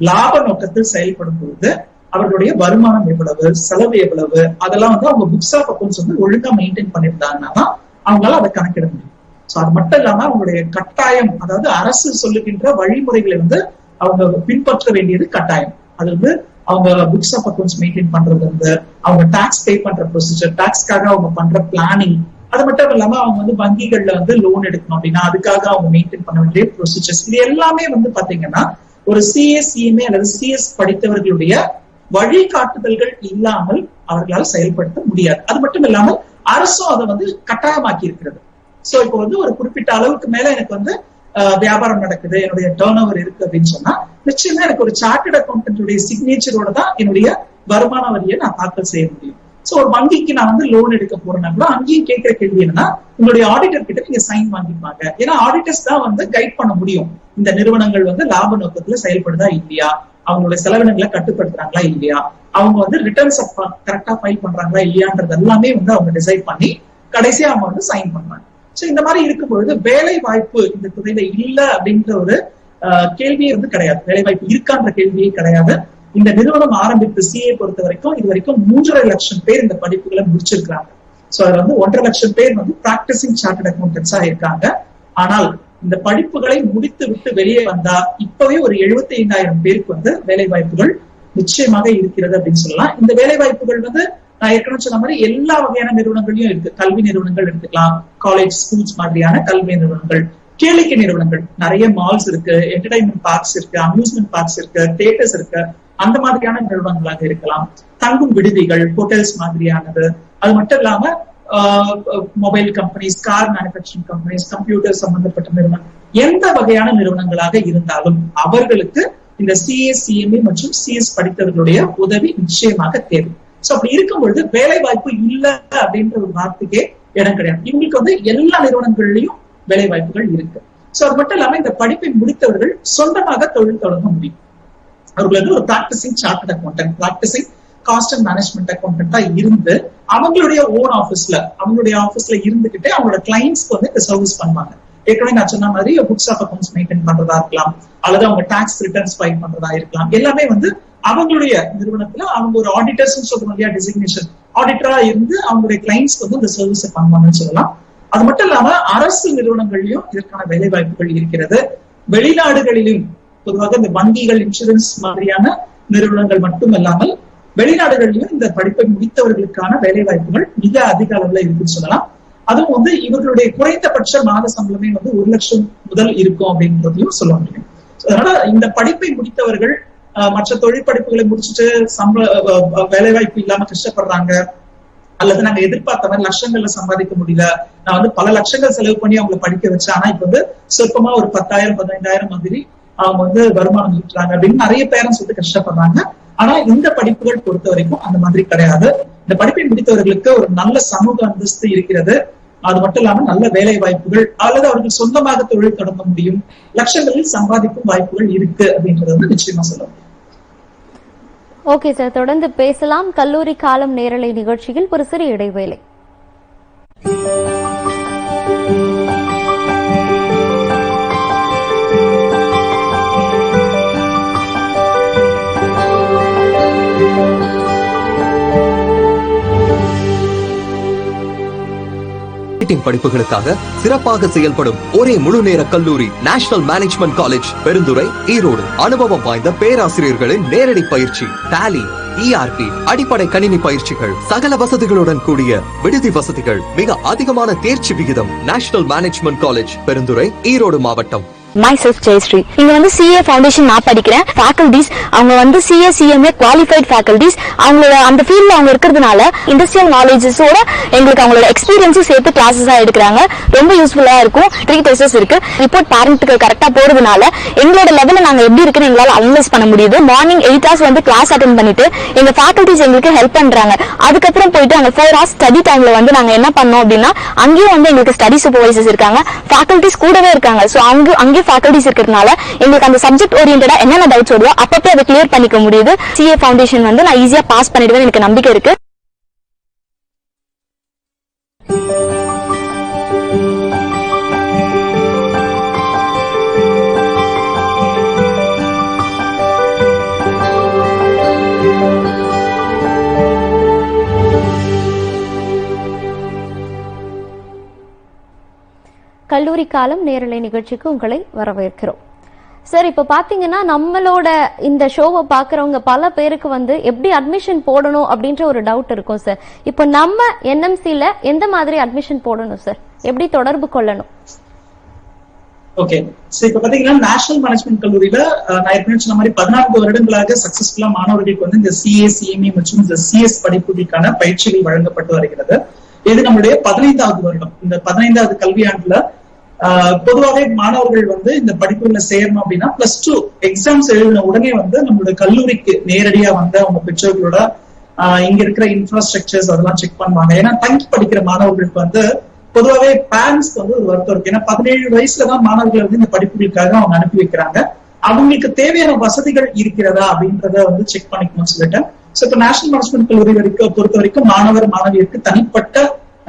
லாப நோக்கத்தில் செயல்படும் பொழுது அவர்களுடைய வருமானம் எவ்வளவு, செலவு எவ்வளவு, அதெல்லாம் வந்து அவங்க புக்ஸ் ஆஃப் அக்கௌண்ட்ஸ் வந்து ஒழுங்கா மெயின்டைன் பண்ணிருந்தாங்கன்னா தான் அவங்களால அதை கணக்கிட முடியும். சோ அது மட்டும் இல்லாம அவங்களுடைய கட்டாயம், அதாவது அரசு சொல்லுகின்ற வழிமுறைகளை வந்து அவங்க பின்பற்ற வேண்டியது கட்டாயம். அது வந்து அவங்க புக்ஸ் ஆஃப் அக்கௌண்ட்ஸ் மெயின்டைன் பண்றது வந்து அவங்க டாக்ஸ் பே பண்ற ப்ரொசீஜர், டாக்ஸ்க்காக அவங்க பண்ற பிளானிங், அது மட்டும் இல்லாம அவங்க வந்து வங்கிகள்ல வந்து லோன் எடுக்கணும் அப்படின்னா அதுக்காக அவங்க மெயின்டைன் பண்ண வேண்டிய ப்ரொசீஜர்ஸ், இது எல்லாமே வந்து பாத்தீங்கன்னா ஒரு சிஎஸ்சிஎம்ஏ அல்லது சிஎஸ் படித்தவர்களுடைய வழிகாட்டுதல்கள் இல்லாமல் அவர்களால் செயல்படுத்த முடியாது. அது மட்டும் இல்லாமல் அரசும் அதை வந்து கட்டாயமாக்கி இருக்கிறது. சோ இப்போ வந்து ஒரு குறிப்பிட்ட அளவுக்கு மேல எனக்கு வந்து வியாபாரம் நடக்குது, என்னுடைய டர்ன் ஓவர் இருக்கு அப்படின்னு சொன்னா நிச்சயமா எனக்கு ஒரு சார்ட்டர்ட் அக்கௌண்டன்ட்டுடைய சிக்னேச்சரோட தான் என்னுடைய வருமான வரியை நான் தாக்கல் செய்ய முடியும். சோ ஒரு வங்கிக்கு நான் வந்து லோன் எடுக்க போறேன்னா கூட அங்கேயும் கேட்கிற கேள்வி என்னன்னா உங்களுடைய ஆடிட்டர் கிட்ட நீங்க சைன் வாங்கிப்பாங்க. ஏன்னா ஆடிட்டர்ஸ் தான் வந்து கைட் பண்ண முடியும் இந்த நிறுவனங்கள் வந்து லாப நோக்கத்துல செயல்படுதா இல்லையா, அவங்களுடைய செலவினங்களை கட்டுப்படுத்துறாங்களா இல்லையா, அவங்க வந்து ரிட்டர்ன்ஸ் கரெக்டா ஃபைல் பண்றாங்களா இல்லையான்றது எல்லாமே வந்து அவங்க டிசைட் பண்ணி கடைசியா அவங்க வந்து சைன் பண்றாங்க. சோ இந்த மாதிரி இருக்கும்பொழுது வேலை வாய்ப்பு இந்த துறையில இல்ல அப்படின்ற ஒரு கேள்வியே வந்து கிடையாது. வேலை வாய்ப்பு இருக்கான்ற கேள்வியே கிடையாது. இந்த நிறுவனம் ஆரம்பித்து சிஏ பொறுத்த வரைக்கும் இது வரைக்கும் 3.5 லட்சம் பேர் இந்த படிப்புகளை முடிச்சிருக்காங்க. சோ அதுல வந்து 1.5 லட்சம் பேர் வந்து பிராக்டிசிங் சார்ட்டர்ட் அக்கௌண்டன்ஸா இருக்காங்க. ஆனால் இந்த படிப்புகளை முடித்து விட்டு வெளியே வந்தா இப்பவே ஒரு 75,000 பேருக்கு வந்து வேலை வாய்ப்புகள் நிச்சயமாக இருக்கிறது அப்படின்னு சொல்லலாம். இந்த வேலை வாய்ப்புகள் வந்து நான் ஏற்கனவே சொன்ன மாதிரி எல்லா வகையான நிறுவனங்களையும் இருக்கு. கல்வி நிறுவனங்கள் எடுத்துக்கலாம், காலேஜ் ஸ்கூல்ஸ் மாதிரியான கல்வி நிறுவனங்கள், கேளிக்கை நிறுவனங்கள், நிறைய மால்ஸ் இருக்கு, என்டர்டைன்மெண்ட் பார்க்ஸ் இருக்கு, அம்யூஸ்மெண்ட் பார்க்ஸ் இருக்கு, தியேட்டர்ஸ் இருக்கு, அந்த மாதிரியான நிறுவனங்களாக இருக்கலாம். தங்கும் விடுதிகள், ஹோட்டல்ஸ் மாதிரியானது, அது மட்டும் இல்லாம mobile companies, car manufacturing companies, computer சம்பந்தப்பட்ட நிறுவனம், எந்த வகையான நிறுவனங்களாக இருந்தாலும் அவர்களுக்கு இந்த சிஎஸ்சிஎம்ஏ மற்றும் சிஎஸ் படித்தவர்களுடைய உதவி நிச்சயமாக தேவை. சோ அப்படி இருக்கும்பொழுது வேலை வாய்ப்பு இல்ல அப்படின்ற ஒரு வார்த்தைக்கே இடம் கிடையாது. இவங்களுக்கு வந்து எல்லா நிறுவனங்கள்லயும் வேலை வாய்ப்புகள் இருக்கு. சோ அது மட்டும் இல்லாம இந்த படிப்பை முடித்தவர்கள் சொந்தமாக தொழில் தொடங்க முடியும். அவர்களுக்கு ஒரு practising chartered accountant, practising cost and management அக்கௌண்டன்டா இருந்து அவங்களுடைய ஓன் ஆபீஸ்ல இருந்துகிட்டே அவங்களோட கிளைண்ட்ஸ்க்கு வந்து இந்த சர்வீஸ் பண்ணுவாங்க. ஏற்கனவே நான் சொன்ன மாதிரி புக்ஸ் ஆஃப் அக்கௌண்ட்ஸ் மெயின்டைன் பண்றதா இருக்கலாம், அல்லது அவங்க டாக்ஸ் ரிட்டர்ன்ஸ் ஃபைல் பண்றதா இருக்கலாம். எல்லாமே வந்து அவங்களுடைய நிறுவனத்துல அவங்க ஒரு ஆடிட்டர்ஸ் சொல்றோம் இல்லையா, டெசிக்னேஷன் ஆடிட்டரா இருந்து அவங்களுடைய கிளைண்ட்ஸ்க்கு வந்து இந்த சர்வீஸை பண்ணுவாங்கன்னு சொல்லலாம். அது மட்டும் இல்லாம அரசு நிறுவனங்கள்லயும் இதற்கான வேலை வாய்ப்புகள் இருக்கிறது. வெளிநாடுகளிலும் பொதுவாக இந்த வங்கிகள், இன்சூரன்ஸ் மாதிரியான நிறுவனங்கள் மட்டும் இல்லாமல் வெளிநாடுகளிலும் இந்த படிப்பை முடித்தவர்களுக்கான வேலை வாய்ப்புகள் மிக அதிக அளவுல இருக்குன்னு சொல்லலாம். அதுவும் வந்து இவர்களுடைய குறைந்தபட்ச மாத சம்பளமே வந்து 1 லட்சம் முதல் இருக்கும் அப்படின்றதையும் சொல்ல முடியும். அதனால இந்த படிப்பை முடித்தவர்கள் மற்ற தொழில் படிப்புகளை முடிச்சுட்டு வேலை வாய்ப்பு இல்லாம கஷ்டப்படுறாங்க, அல்லது நாங்க எதிர்பார்த்த மாதிரி லட்சங்கள்ல சம்பாதிக்க முடியல, நான் வந்து பல லட்சங்கள் செலவு பண்ணி அவங்களை படிக்க வச்சேன், ஆனா இப்ப வந்து சொற்பமா ஒரு 10,000 15,000 மாதிரி அவங்க வந்து வருமானம் ஈட்டுறாங்க அப்படின்னு நிறைய பேரண்ட்ஸ் வந்து கஷ்டப்படுறாங்க. ஆனா இந்த படிப்புகள் பொறுத்த வரைக்கும் அந்த மாதிரி கிடையாது. இந்த படிப்பை முடித்தவர்களுக்கு ஒரு நல்ல சமூக அந்தஸ்து இருக்கிறது. அது மட்டும் இல்லாம நல்ல வேலை வாய்ப்புகள், அல்லது அவர்கள் சொந்தமாக தொழில் தொடங்க முடியும், லட்சங்களில் சம்பாதிக்கும் வாய்ப்புகள் இருக்கு அப்படின்றத வந்து நிச்சயமா சொல்ல முடியும். ஓகே சார், தொடர்ந்து பேசலாம். கல்லூரி காலம் நேரலை நிகழ்ச்சியில் ஒரு சிறிய இடைவேளை. படிப்புகளுக்காக சிறப்பாக செயல்படும் ஒரே முழு நேர கல்லூரி national management college Perundurai Erode. அனுபவம் வாய்ந்த பேராசிரியர்களின் நேரடி பயிற்சி, டாலி, ERP, அடிப்படை கணினி பயிற்சிகள், சகல வசதிகளுடன் கூடிய விடுதி வசதிகள், மிக அதிகமான தேர்ச்சி விகிதம். National management college Perundurai Erode மாவட்டம். myself ஜெயஸ்ரீ. இங்க வந்து CA ஃபவுண்டேஷன் நான் படிக்கிறேன். ஃபேக்கல்டிஸ் அவங்க வந்து CA CMA குவாலிஃபைட் ஃபேக்கல்டிஸ். அவங்களோட அந்த ஃபீல்ட்ல அவங்க இருக்கிறதுனால இண்டஸ்ட்ரியல் நாலேஜஸோட எங்களுக்கு அவங்களோட எக்ஸ்பீரியன்ஸும் சேர்த்து கிளாஸஸா எடுக்கிறாங்க. ரொம்ப யூஸ்ஃபுல்லா இருக்கும். 3 டெஸ்டஸ் இருக்கு. ரிப்போர்ட் பேரண்ட்டுக்கு கரெக்டா போறதுனால எங்களோட லெவல்ல நாங்க எப்படி இருக்குன்னு எங்களால அனலைஸ் பண்ண முடியுது. மார்னிங் 8 hours வந்து கிளாஸ் அட்டெண்ட் பண்ணிட்டு எங்க ஃபேக்கல்டிஸ் எங்களுக்கு ஹெல்ப் பண்றாங்க. அதுக்கப்புறம் போயிட்டு அங்க 4 hours ஸ்டடி டைம்ல வந்து நாங்க என்ன பண்ணோம் அப்படின்னா அங்கேயும் வந்து எங்களுக்கு ஸ்டடி சூப்பர்வைசர்ஸ் இருக்காங்க, ஃபேக்கல்டிஸ் கூடவே இருக்காங்க. ஸோ அங்கே ஃபேக்கல்டிஸ் இருக்கிறதுனால எங்களுக்கு அந்த சப்ஜெக்ட் ஓரியன்டா என்னென்ன டவுட்ஸ் வருதோ அப்பப்போ அதை கிளியர் பண்ணிக்க முடியுது. CA ஃபவுண்டேஷன் வந்து நான் ஈஸியா பாஸ் பண்ணிடுவேன் எனக்கு நம்பிக்கை இருக்கு. கல்லூரி காலம் நேரலை நிகழ்ச்சிக்கு உங்களை வரவேற்கிறோம். சார், இப்ப பாத்தீங்கன்னா நம்மளோட இந்த ஷோவை பாக்குறவங்க பல பேருக்கு வந்து எப்படி அட்மிஷன் போடணும் அப்படின்ற ஒரு டவுட் இருக்கும் சார். இப்போ நம்ம NMCல எந்த மாதிரி அட்மிஷன் போடணும் சார்? எப்படி தொடர்பு கொள்ளணும்? ஓகே, இப்ப பாத்தீங்கன்னா நேஷனல் மேனேஜ்மெண்ட் கல்லூரியில நான் ஏற்கனவே சொன்ன மாதிரி 14 வருடங்களாக சக்சஸ்ஃபுல்லா மாணவர்களுக்கு வந்து இந்த CA CMA மற்றும் இந்த CS படிப்புகளுக்கான பயிற்சிகள் வழங்கப்பட்டு வருகிறது. இது நம்மளுடைய 15வது வருடம். இந்த 15வது கல்வியாண்டுல பொதுவாகவே மாணவர்கள் வந்து இந்த படிப்புகளை சேரணும் அப்படின்னா +2 எக்ஸாம்ஸ் எழுதின உடனே வந்து நம்மளுடைய கல்லூரிக்கு நேரடியா வந்து அவங்க பெற்றோர்களோட இங்க இருக்கிற இன்ஃப்ராஸ்ட்ரக்சர்ஸ் அதெல்லாம் செக் பண்ணுவாங்க. ஏன்னா தங்கி படிக்கிற மாணவர்களுக்கு வந்து பொதுவாகவே பேரண்ட்ஸ்க்கு வந்து ஒரு வருத்தம் இருக்கு. ஏன்னா 17 வயசுலதான் மாணவர்களை வந்து இந்த படிப்புகளுக்காக அவங்க அனுப்பி வைக்கிறாங்க. அவங்களுக்கு தேவையான வசதிகள் இருக்கிறதா அப்படின்றத வந்து செக் பண்ணிக்கணும்னு சொல்லிட்டேன். சோ இப்ப நேஷனல் மேனேஜ்மெண்ட் கல்லூரி பொறுத்த வரைக்கும் மாணவர் மாணவியருக்கு தனிப்பட்ட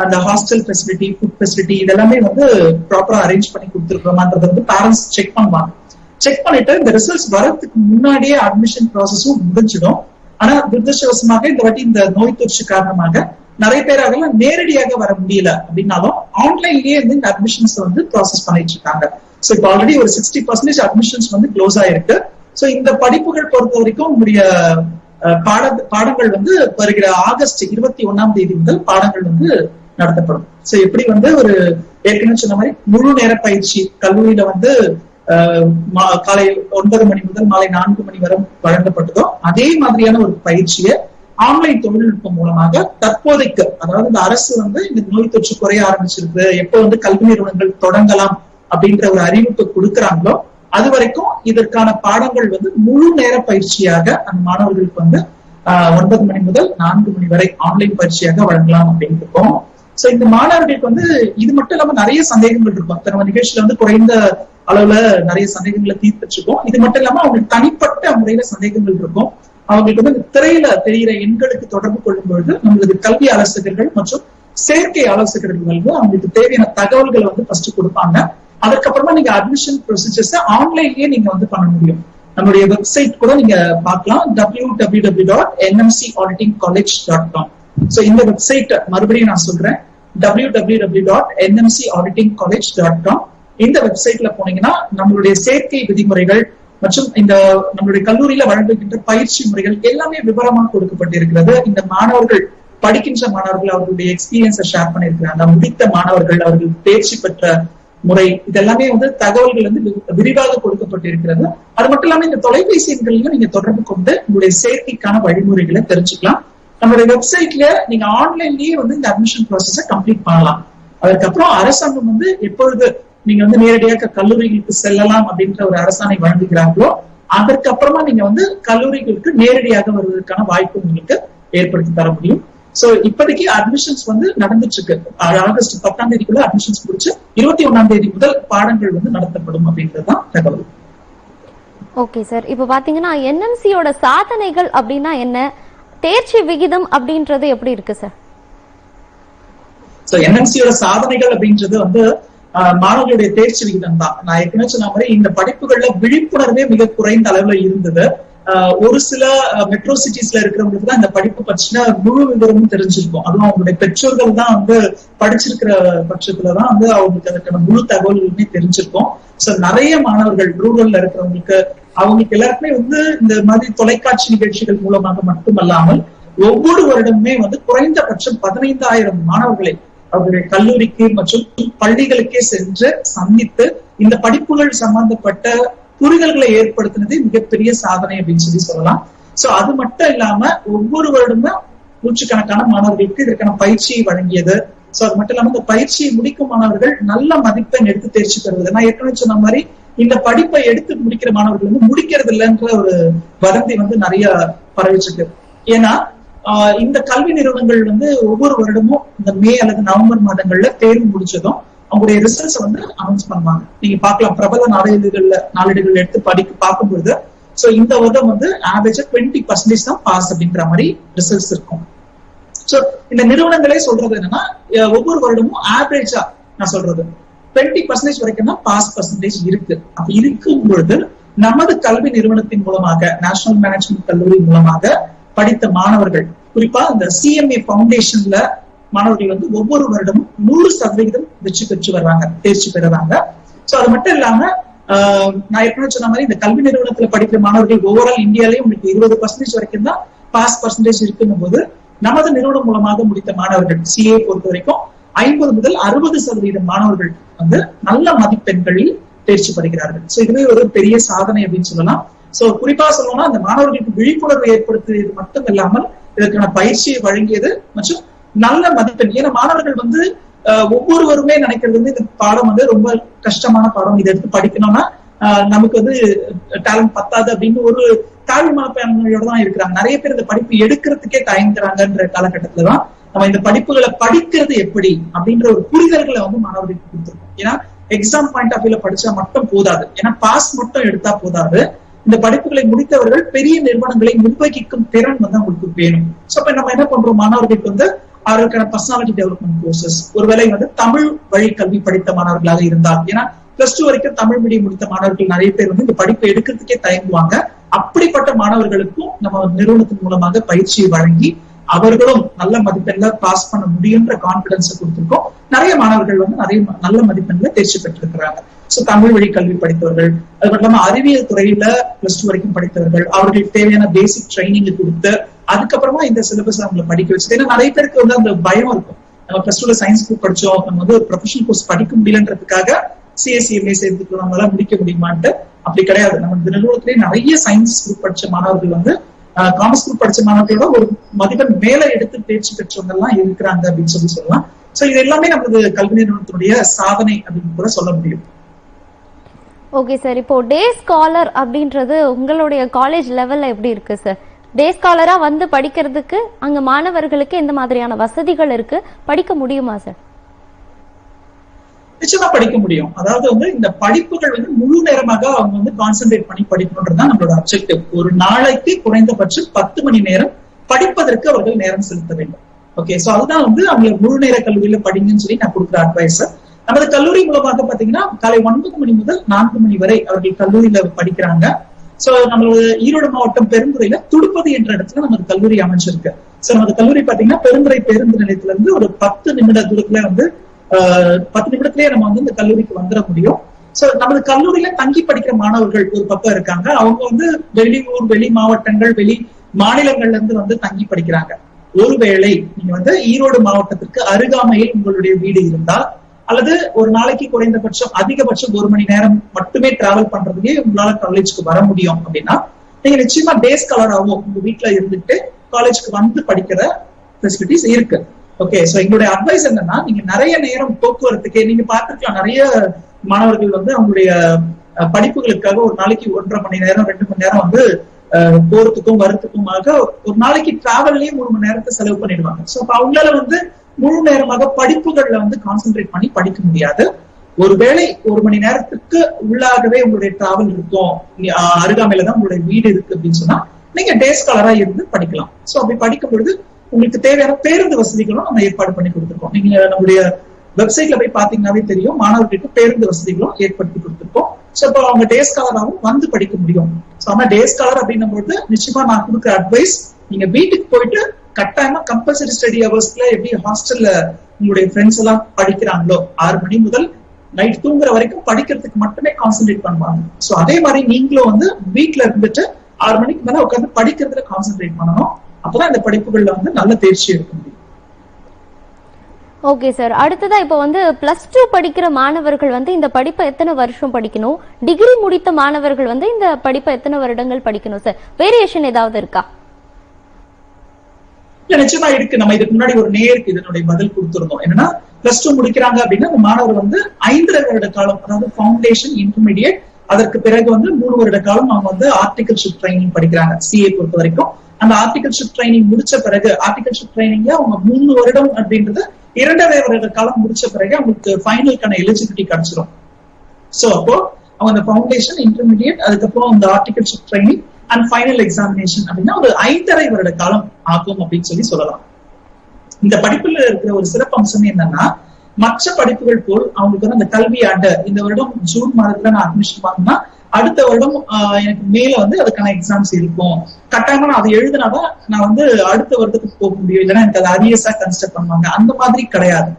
அந்த ஹாஸ்டல் ஃபெசிலிட்டி, ஃபுட் ஃபெசிலிட்டி இதெல்லாமே வந்து ப்ராப்பரா அரேஞ்ச் பண்ணி கொடுத்துருக்கோமான்றத வந்து பேரண்ட்ஸ் செக் பண்ணுவாங்க. செக் பண்ணிட்டு இந்த ரிசல்ட்ஸ் வரதுக்கு முன்னாடியே அட்மிஷன் ப்ராசஸும் முடிஞ்சிடும். ஆனா துரதிருஷ்டவசமாக இந்த வாட்டி இந்த நோய் தொற்று காரணமாக நிறைய பேராக நேரடியாக வர முடியல அப்படின்னாலும் ஆன்லைன்லயே வந்து இந்த அட்மிஷன்ஸ் வந்து ப்ராசஸ் பண்ணிட்டு இருக்காங்க. சோ இப்போ ஆல்ரெடி ஒரு 60% அட்மிஷன்ஸ் வந்து க்ளோஸ் ஆயிருக்கு. சோ இந்த படிப்புகள் பொறுத்த வரைக்கும் உங்களுடைய பாடங்கள் வந்து வருகிற ஆகஸ்ட் 21ஆம் தேதி முதல் பாடங்கள் வந்து நடத்தப்படும். சோ எப்படி வந்து ஒரு ஏற்கனவே சொன்ன மாதிரி முழு நேர பயிற்சி கல்லூரியில வந்து காலை 9 மணி முதல் மாலை 4 மணி வரை வழங்கப்பட்டதோ அதே மாதிரியான ஒரு பயிற்சியை ஆன்லைன் தொழில்நுட்பம் மூலமாக தற்போதைக்கு, அதாவது இந்த அரசு வந்து இந்த நோய் தொற்று குறைய ஆரம்பிச்சிருக்கு, எப்ப வந்து கல்வி நிறுவனங்கள் தொடங்கலாம் அப்படின்ற ஒரு அறிவிப்பு கொடுக்குறாங்களோ அது வரைக்கும் இதற்கான பாடங்கள் வந்து முழு நேர பயிற்சியாக அந்த மாணவர்களுக்கு வந்து 9 மணி முதல் 4 மணி வரை ஆன்லைன் பயிற்சியாக வழங்கலாம் அப்படின்னு இருக்கோம். சோ இந்த மாணவர்களுக்கு வந்து இது மட்டும் இல்லாம நிறைய சந்தேகங்கள் இருக்கும். நம்ம நிகழ்ச்சியில வந்து குறைந்த அளவுல நிறைய சந்தேகங்களை தீர்த்துட்டு இருக்கோம். இது மட்டும் இல்லாம அவங்களுக்கு தனிப்பட்ட முறையில சந்தேகங்கள் இருக்கும். அவங்களுக்கு வந்து திரையில தெரிகிற எண்களுக்கு தொடர்பு கொள்ளும் பொழுது நம்மளது கல்வி ஆலோசகர்கள் மற்றும் செயற்கை ஆலோசகர்கள் வந்து அவங்களுக்கு தேவையான தகவல்களை வந்து ஃபர்ஸ்ட் கொடுப்பாங்க. அதுக்கப்புறமா நீங்க அட்மிஷன் ப்ரொசீஜர்ஸ் ஆன்லைன்லயே நீங்க வந்து பண்ண முடியும். நம்மளுடைய வெப்சைட் கூட நீங்க பார்க்கலாம், www.nmcauditingcollege.com. சோ இந்த வெப்சைட் மறுபடியும் நான் சொல்றேன், www.nmcauditingcollege.com. இந்த வெப்சைட்ல போனீங்கன்னா நம்மளுடைய சேர்க்கை விதிமுறைகள் மற்றும் இந்த நம்மளுடைய கல்லூரியில வழங்குகின்ற பயிற்சி முறைகள் எல்லாமே விவரமா கொடுக்கப்பட்டிருக்கிறது. இந்த மாணவர்கள் படிக்கின்ற மாணவர்கள் அவர்களுடைய எக்ஸ்பீரியன்ஸை ஷேர் பண்ணியிருக்கிறாங்க. முடித்த மாணவர்கள் அவர்கள் தேர்ச்சி பெற்ற முறை இதெல்லாமே வந்து தகவல்கள் வந்து விரிவாக கொடுக்கப்பட்டிருக்கிறது. அது மட்டும் இல்லாம இந்த தொலைபேசி எண்களையும் நீங்க தொடர்பு கொண்டு உங்களுடைய சேர்க்கைக்கான வழிமுறைகளை தெரிஞ்சுக்கலாம். நம்மளுடைய வெப்சைட்ல நீங்க ஆன்லைன்லயே வந்து இந்த அட்மிஷன் ப்ராசஸை கம்ப்ளீட் பண்ணலாம். அதுக்கப்புறம் அரசாங்கம் வந்து எப்பொழுது நீங்க வந்து நேரடியாக கல்லூரிகளுக்கு செல்லலாம் அப்படின்ற ஒரு அரசாணை வழங்குகிறாங்களோ அதற்கு அப்புறமா நீங்க வந்து கல்லூரிகளுக்கு நேரடியாக வருவதற்கான வாய்ப்பு உங்களுக்கு ஏற்படுத்தி தர முடியும். சோ இப்போதைக்கு அட்மிஷன்ஸ் வந்து நடந்துட்டு இருக்கு. ஆகஸ்ட் 10ஆம் தேதிக்குள்ள அட்மிஷன்ஸ் முடிச்சு 21ஆம் தேதி முதல் பாடங்கள் வந்து நடத்தப்படும் அப்படின்றதுதான் தகவல். ஓகே சார், இப்ப பாத்தீங்கன்னா NMCயோட சாதனைகள் அப்படின்னா என்ன, தேர்ச்சி விகிதம் அப்படின்றது எப்படி இருக்கு சார்? சோ NMCயோட சாதனைகள் அப்படின்றது வந்து மாணவர்களுடைய தேர்ச்சி விகிதம் தான். நான் ஏற்கனவே சொன்ன மாதிரி இந்த படிப்புகள்ல விழிப்புணர்வே மிக குறைந்த அளவுல இருந்தது. ஒரு சில மெட்ரோ சிட்டிஸ்ல இருக்கிறவங்களுக்கு தான் இந்த படிப்பு பற்றின முழு விவரமும் தெரிஞ்சிருக்கும். அதுவும் அவங்களுடைய பெற்றோர்கள் தான் வந்து படிச்சிருக்கிற பட்சத்துலதான் வந்து அவங்களுக்கு அதுக்கான முழு தகவல்களுமே தெரிஞ்சிருக்கும். சோ நிறைய மாணவர்கள் ரூரல்ல இருக்கிறவங்களுக்கு அவங்களுக்கு எல்லாருக்குமே வந்து இந்த மாதிரி தொலைக்காட்சி நிகழ்ச்சிகள் மூலமாக மட்டுமல்லாமல் ஒவ்வொரு வருடமுமே வந்து குறைந்தபட்சம் 15,000 மாணவர்களை அவருடைய கல்லூரிக்கு மற்றும் பள்ளிகளுக்கே சென்று சந்தித்து இந்த படிப்புகள் சம்பந்தப்பட்ட புரிதல்களை ஏற்படுத்தினது மிகப்பெரிய சாதனை அப்படின்னு சொல்லலாம். சோ அது மட்டும் இல்லாம ஒவ்வொரு வருடமும் நூற்றுக்கணக்கான மாணவர்களுக்கு இதற்கான பயிற்சியை வழங்கியது. சோ அது மட்டும் இல்லாம இந்த பயிற்சியை முடிக்கும் மாணவர்கள் நல்ல மதிப்பெண் எடுத்து தேர்ச்சி பெறுவது. நான் ஏற்கனவே சொன்ன மாதிரி இந்த படிப்பை எடுத்து முடிக்கிற மாணவர்கள் வந்து முடிக்கிறது இல்லைன்ற ஒரு வதந்தி வந்து நிறைய பரவிட்டு இருக்கு. ஏன்னா இந்த கல்வி நிறுவனங்கள் வந்து ஒவ்வொரு வருடமும் இந்த மே அல்லது நவம்பர் மாதங்கள்ல தேர்வு முடிச்சதும் அவங்களுடைய ரிசல்ட்ஸ் வந்து அனௌன்ஸ் பண்ணுவாங்க. நீங்க பார்க்கலாம் பிரபல நாளேடுகள் எடுத்து பார்க்கும்போது சோ இந்த வருடம் வந்து ஆவரேஜா 20% தான் பாஸ் அப்படின்ற மாதிரி ரிசல்ட்ஸ் இருக்கும். சோ இந்த நிறுவனங்களே சொல்றது என்னன்னா ஒவ்வொரு வருடமும் ஆவரேஜா நான் சொல்றது 20% வரைக்கும் தான் பாஸ் பர்சன்டேஜ் இருக்கு. அப்ப இருக்கும் பொழுது நமது கல்வி நிறுவனத்தின் மூலமாக நேஷனல் மேனேஜ்மெண்ட் கல்லூரி மூலமாக படித்த மாணவர்கள் குறிப்பா இந்த CMA ஃபவுண்டேஷன்ல மாணவர்கள் வந்து ஒவ்வொரு வருடமும் 100% வெற்றி பெற்று வர்றாங்க, தேர்ச்சி பெறுறாங்க. சோ அது மட்டும் இல்லாம நான் ஏற்கனவே சொன்ன மாதிரி இந்த கல்வி நிறுவனத்துல படிக்கிற மாணவர்கள் ஓவரால் இந்தியாலேயே உங்களுக்கு 20% வரைக்கும் தான் பாஸ் பர்சன்டேஜ் இருக்குன்னும் போது நமது நிறுவனம் மூலமாக முடித்த மாணவர்கள் CA பொறுத்த வரைக்கும் 50 முதல் 60% மாணவர்கள் வந்து நல்ல மதிப்பெண்களில் தேர்ச்சி பெறுகிறார்கள். சோ இதுவே ஒரு பெரிய சாதனை அப்படின்னு சொல்லலாம். சோ குறிப்பா சொல்லணும்னா அந்த மாணவர்களுக்கு விழிப்புணர்வு ஏற்படுத்தியது மட்டும் இல்லாமல் இதற்கான பயிற்சியை வழங்கியது மற்றும் நல்ல மதிப்பெண். ஏன்னா மாணவர்கள் வந்து ஒவ்வொருவருமே நினைக்கிறது வந்து இந்த பாடம் வந்து ரொம்ப கஷ்டமான பாடம், இதை எடுத்து படிக்கணும்னா நமக்கு வந்து டேலண்ட் பத்தாது அப்படின்னு ஒரு தாழ்வு மனப்பான்மையோட தான் இருக்கிறாங்க. நிறைய பேர் இந்த படிப்பு எடுக்கிறதுக்கே தயங்குறாங்கன்ற காலகட்டத்துலதான் நம்ம இந்த படிப்புகளை படிக்கிறது எப்படி அப்படின்ற ஒரு புரிதல்களை வந்து மாணவர்களுக்கு கொடுத்துருக்கோம். ஏன்னா எக்ஸாம் பாயிண்ட் ஆஃப் வியூல படிச்சா மட்டும் போதாது, ஏன்னா பாஸ் மட்டும் எடுத்தா போதாது. இந்த படிப்புகளை முடித்தவர்கள் பெரிய நிறுவனங்களை நிர்வகிக்கும் திறன் வந்து அவங்களுக்கு வேணும். சோ அப்ப நம்ம என்ன பண்றோம், மாணவர்களுக்கு வந்து அவர்களுக்கான பர்சனாலிட்டி டெவலப்மெண்ட் கோர்சஸ், ஒருவேளை வந்து தமிழ் வழி கல்வி படித்த மாணவர்களாக இருந்தால், ஏன்னா பிளஸ் 2 வரைக்கும் தமிழ் மீடியம் முடித்த மாணவர்கள் நிறைய பேர் வந்து இந்த படிப்பை எடுக்கிறதுக்கே தயங்குவாங்க. அப்படிப்பட்ட மாணவர்களுக்கும் நம்ம நிறுவனத்தின் மூலமாக பயிற்சியை வழங்கி அவர்களும் நல்ல மதிப்பெண்ல பாஸ் பண்ண முடியுன்ற கான்பிடன்ஸ் கொடுத்திருக்கோம். நிறைய மாணவர்கள் வந்து நிறைய நல்ல மதிப்பெண்ல தேர்ச்சி பெற்றிருக்கிறாங்க. சோ தமிழ் வழி கல்வி படித்தவர்கள், அது மட்டும் இல்லாம அறிவியல் துறையில பிளஸ் 2 வரைக்கும் படித்தவர்கள், அவர்களுக்கு தேவையான பேசிக் ட்ரைனிங் கொடுத்து அதுக்கப்புறமா இந்த சிலபஸ் அவங்களை படிக்க வச்சது. ஏன்னா நிறைய பேருக்கு வந்து அந்த பயம் இருக்கும், நம்ம பிளஸ் 2ல சயின்ஸ் குரூப் படிச்சோம், நம்ம வந்து ஒரு ப்ரொஃபஷனல் கோர்ஸ் படிக்க முடியலன்றதுக்காக CSCMA சேர்த்துக்கலாம், நம்மளால முடிக்க முடியுமான்ட்டு. அப்படி கிடையாது. நம்ம இந்த நிறுவனத்திலேயே நிறைய சயின்ஸ் குரூப் படிச்ச மாணவர்கள் வந்து காமர்ஸ் குரூப் படிச்ச மாணவர்களோட ஒரு மதிப்பெண் மேல எடுத்து தேர்ச்சி பெற்றவங்க எல்லாம் இருக்கிறாங்க அப்படின்னு சொல்லலாம். சோ இது எல்லாமே நமது கல்வி நிறுவனத்தினுடைய சாதனை அப்படின்னு கூட சொல்ல முடியும். ஓகே சார், இப்போ டே ஸ்காலர் அப்படின்றது உங்களுடைய காலேஜ் லெவல்ல எப்படி இருக்கு சார்? டே ஸ்காலரா வந்து படிக்கிறதுக்கு அங்க மாணவர்களுக்கு எந்த மாதிரியான வசதிகள் இருக்கு, படிக்க முடியுமா சார்? நிச்சயமா படிக்க முடியும். அதாவது வந்து இந்த படிப்புகள் வந்து முழு நேரமாக அவங்க வந்து கான்சென்ட்ரேட் பண்ணி படிக்கணும்ன்றதுதான் நம்மளோட அப்ஜெக்டிவ். ஒரு நாளைக்கு குறைந்தபட்சம் 10 மணி நேரம் படிப்பதற்கு அவர்கள் நேரம் செலுத்த வேண்டும். ஓகே, சோ அதுதான் வந்து அவங்க முழு நேர கல்லூரியில படிங்கன்னு சொல்லி நான் கொடுக்குற அட்வைஸ். நமது கல்லூரி மூலமாக பாத்தீங்கன்னா காலை 9 மணி முதல் 4 மணி வரை அவர்கள் கல்லூரியில படிக்கிறாங்க. சோ நம்மளோட ஈரோடு மாவட்டம் பெருந்துறையில துடுப்பதி என்ற இடத்துல நமது கல்லூரி அமைஞ்சிருக்கு. சோ நமது கல்லூரி பாத்தீங்கன்னா பெருந்துறை பேருந்து நிலையத்துல இருந்து ஒரு 10 நிமிட தூரத்துல வந்து 10 நிமிடத்திலேயே நம்ம வந்து இந்த கல்லூரிக்கு வந்துட முடியும். சோ நமது கல்லூரியில தங்கி படிக்கிற மாணவர்கள் ஒரு பக்கம் இருக்காங்க. அவங்க வந்து வெளியூர், வெளி மாவட்டங்கள், வெளி மாநிலங்கள்ல இருந்து வந்து தங்கி படிக்கிறாங்க. ஒருவேளை நீங்க வந்து ஈரோடு மாவட்டத்திற்கு அருகாமையில் உங்களுடைய வீடு இருந்தால், அல்லது ஒரு நாளைக்கு குறைந்தபட்சம் அதிகபட்சம் 1 மணி நேரம் மட்டுமே டிராவல் பண்றதுக்கே உங்களால காலேஜுக்கு வர முடியும் அப்படின்னா நீங்க நிச்சயமா டே ஸ்காலராகவும் உங்க வீட்டுல இருந்துட்டு காலேஜுக்கு வந்து படிக்கிற ஃபெசிலிட்டிஸ் இருக்கு. ஓகே, சோ எங்களுடைய அட்வைஸ் என்னன்னா, நீங்க நிறைய நேரம் போக்குவரத்துக்கே நீங்க பார்த்துக்கலாம். நிறைய மாணவர்கள் வந்து அவங்களுடைய படிப்புகளுக்காக ஒரு நாளைக்கு 1.5 மணி நேரம் 2 மணி நேரம் வந்து போறதுக்கும் வரத்துக்குமாக ஒரு நாளைக்கு டிராவல்லயே 3 மணி நேரத்தை செலவு பண்ணிடுவாங்க. சோ அப்ப அவங்களால வந்து முழு நேரமாக படிப்புகள்ல வந்து கான்சென்ட்ரேட் பண்ணி படிக்க முடியாது. ஒருவேளை 1 மணி நேரத்துக்கு உள்ளாகவே உங்களுடைய டிராவல் இருக்கும், அருகாமையில தான் உங்களுடைய வீடு இருக்கு அப்படின்னு சொன்னா நீங்க டே ஸ்காலரா இருந்து படிக்கலாம். சோ அப்படி படிக்கும் பொழுது உங்களுக்கு தேவையான பேருந்து வசதிகளும் நம்ம ஏற்பாடு பண்ணி கொடுத்துருக்கோம். நீங்க நம்மளுடைய வெப்சைட்ல போய் பாத்தீங்கன்னாவே தெரியும், மாணவர்களுக்கு பேருந்து வசதிகளும் ஏற்படுத்தி கொடுத்துருக்கோம். சோ இப்போ அவங்க டே ஸ்காலராகவும் வந்து படிக்க முடியும். சோ ஆனா டே ஸ்காலர் அப்படின்னும் போது நிச்சயமா நான் கொடுக்குற அட்வைஸ், நீங்க வீட்டுக்கு போயிட்டு கட்டாயமா கம்பல்சரி ஸ்டடி ஹவர்ஸ்ல எப்படி ஹாஸ்டல்ல உங்களுடைய ஃப்ரெண்ட்ஸ் எல்லாம் படிக்கிறாங்களோ 6 மணி முதல் நைட் தூங்குற வரைக்கும் படிக்கிறதுக்கு மட்டுமே கான்சென்ட்ரேட் பண்ணுவாங்க. சோ அதே மாதிரி நீங்களும் வந்து வீட்டுல இருந்துட்டு 6 மணிக்கு மேல உட்காந்து படிக்கிறதுல கான்சென்ட்ரேட் பண்ணணும். அப்பதான் இந்த படிப்புகள்ல வந்து நல்ல தேர்ச்சி எடுக்க முடியும். ஓகே சார், அடுத்ததா இப்போ வந்து +2 படிக்கிற மாணவர்கள் வந்து இந்த படிப்பை எத்தனை வருஷம் படிக்கணும், டிகிரி முடித்த மாணவர்கள் வந்து இந்த படிப்பை எத்தனை வருடங்கள் படிக்கணும் சார்? வேரியேஷன் ஏதாவது இருக்கா? நிச்சயமா இருக்கு. நம்ம இதுக்கு முன்னாடி ஒரு நேருக்கு இதனுடைய பதில் கொடுத்திருந்தோம். என்னன்னா +2 முடிக்கிறாங்க அப்படின்னா அந்த மாணவர் வந்து 5 வருட காலம், அதாவது ஃபவுண்டேஷன், இன்டர்மீடியட், அதற்கு பிறகு வந்து 3 வருட காலம் அவங்க வந்து ஆர்டிகல்ஷிப் ட்ரைனிங் படிக்கிறாங்க. சிஏ பொறுத்த வரைக்கும் அந்த ஆர்டிகல்ஷிப் ட்ரைனிங் முடிச்ச பிறகு, ஆர்டிகல்ஷிப் ட்ரைனிங்ல அவங்க 3 வருடம் அப்படின்றது 2.5 வருட காலம் முடிச்ச பிறகு அவங்களுக்கு ஃபைனலுக்கான எலிஜிபிலிட்டி கிடைச்சிடும். சோ அப்போ அவங்க அந்த ஃபவுண்டேஷன், இன்டர்மீடியட், அதுக்கப்புறம் அந்த articleship training and final examination அப்படின்னா ஒரு 5.5 வருட காலம் ஆகும் அப்படின்னு சொல்லலாம். இந்த படிப்புல இருக்கிற ஒரு சிறப்பு அம்சம் என்னன்னா, மற்ற படிப்புகள் போல் அவங்களுக்கு வந்து அந்த கல்வி ஆண்டு, இந்த வருடம் ஜூன் மாதத்துல நான் அட்மிஷன் வாங்கினா அடுத்த வருடம் எனக்கு மேல வந்து அதுக்கான எக்ஸாம்ஸ் இருக்கும், கட்டாயமா நான் அதை எழுதினாதான் நான் வந்து அடுத்த வருடத்துக்கு போக முடியும், இல்லைன்னா எனக்கு அதை அரியஸா கன்சிடர் பண்ணுவாங்க. அந்த மாதிரி கிடையாது.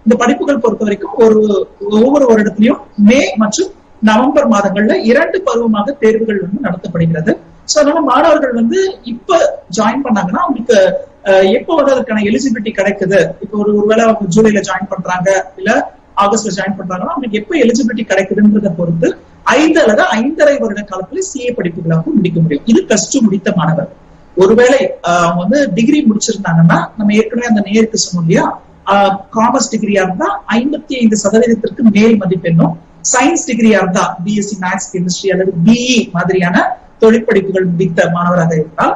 இந்த படிப்புகள் பொறுத்த வரைக்கும் ஒவ்வொரு வருடத்திலையும் மே மற்றும் நவம்பர் மாதங்கள்ல 2 பருவமாக தேர்வுகள் வந்து நடத்தப்படுகிறது. சோ அதனால மாணவர்கள் வந்து இப்ப ஜாயின் பண்ணாங்கன்னா அவங்களுக்கு எப்போ வந்து அதுக்கான எலிஜிபிலிட்டி கிடைக்குது, இப்போ ஒருவேளை அவங்க ஜூலைல ஜாயின் பண்றாங்க இல்ல ஆகஸ்ட்ல ஜாயின் பண்றாங்கன்னா அவங்களுக்கு எப்ப எலிஜிபிலிட்டி கிடைக்குதுன்றத பொறுத்து 5 அல்லது 5.5 வருட காலத்துல சிஏ படிப்புகளாக முடிக்க முடியும். இது +2 முடித்த மாணவர். ஒருவேளை அவங்க வந்து டிகிரி முடிச்சிருந்தாங்கன்னா, நம்ம ஏற்கனவே அந்த நேருக்கு சொன்னோம் இல்லையா, காமர்ஸ் டிகிரியா இருந்தா 55% மேல் மதிப்பெண்ணும், சயின்ஸ் டிகிரியா இருந்தா பிஎஸ்சி மேத்ஸ், கெமிஸ்ட்ரி அல்லது பிஇ மாதிரியான தொழிற்படிப்புகள் முடித்த மாணவராக இருந்தால்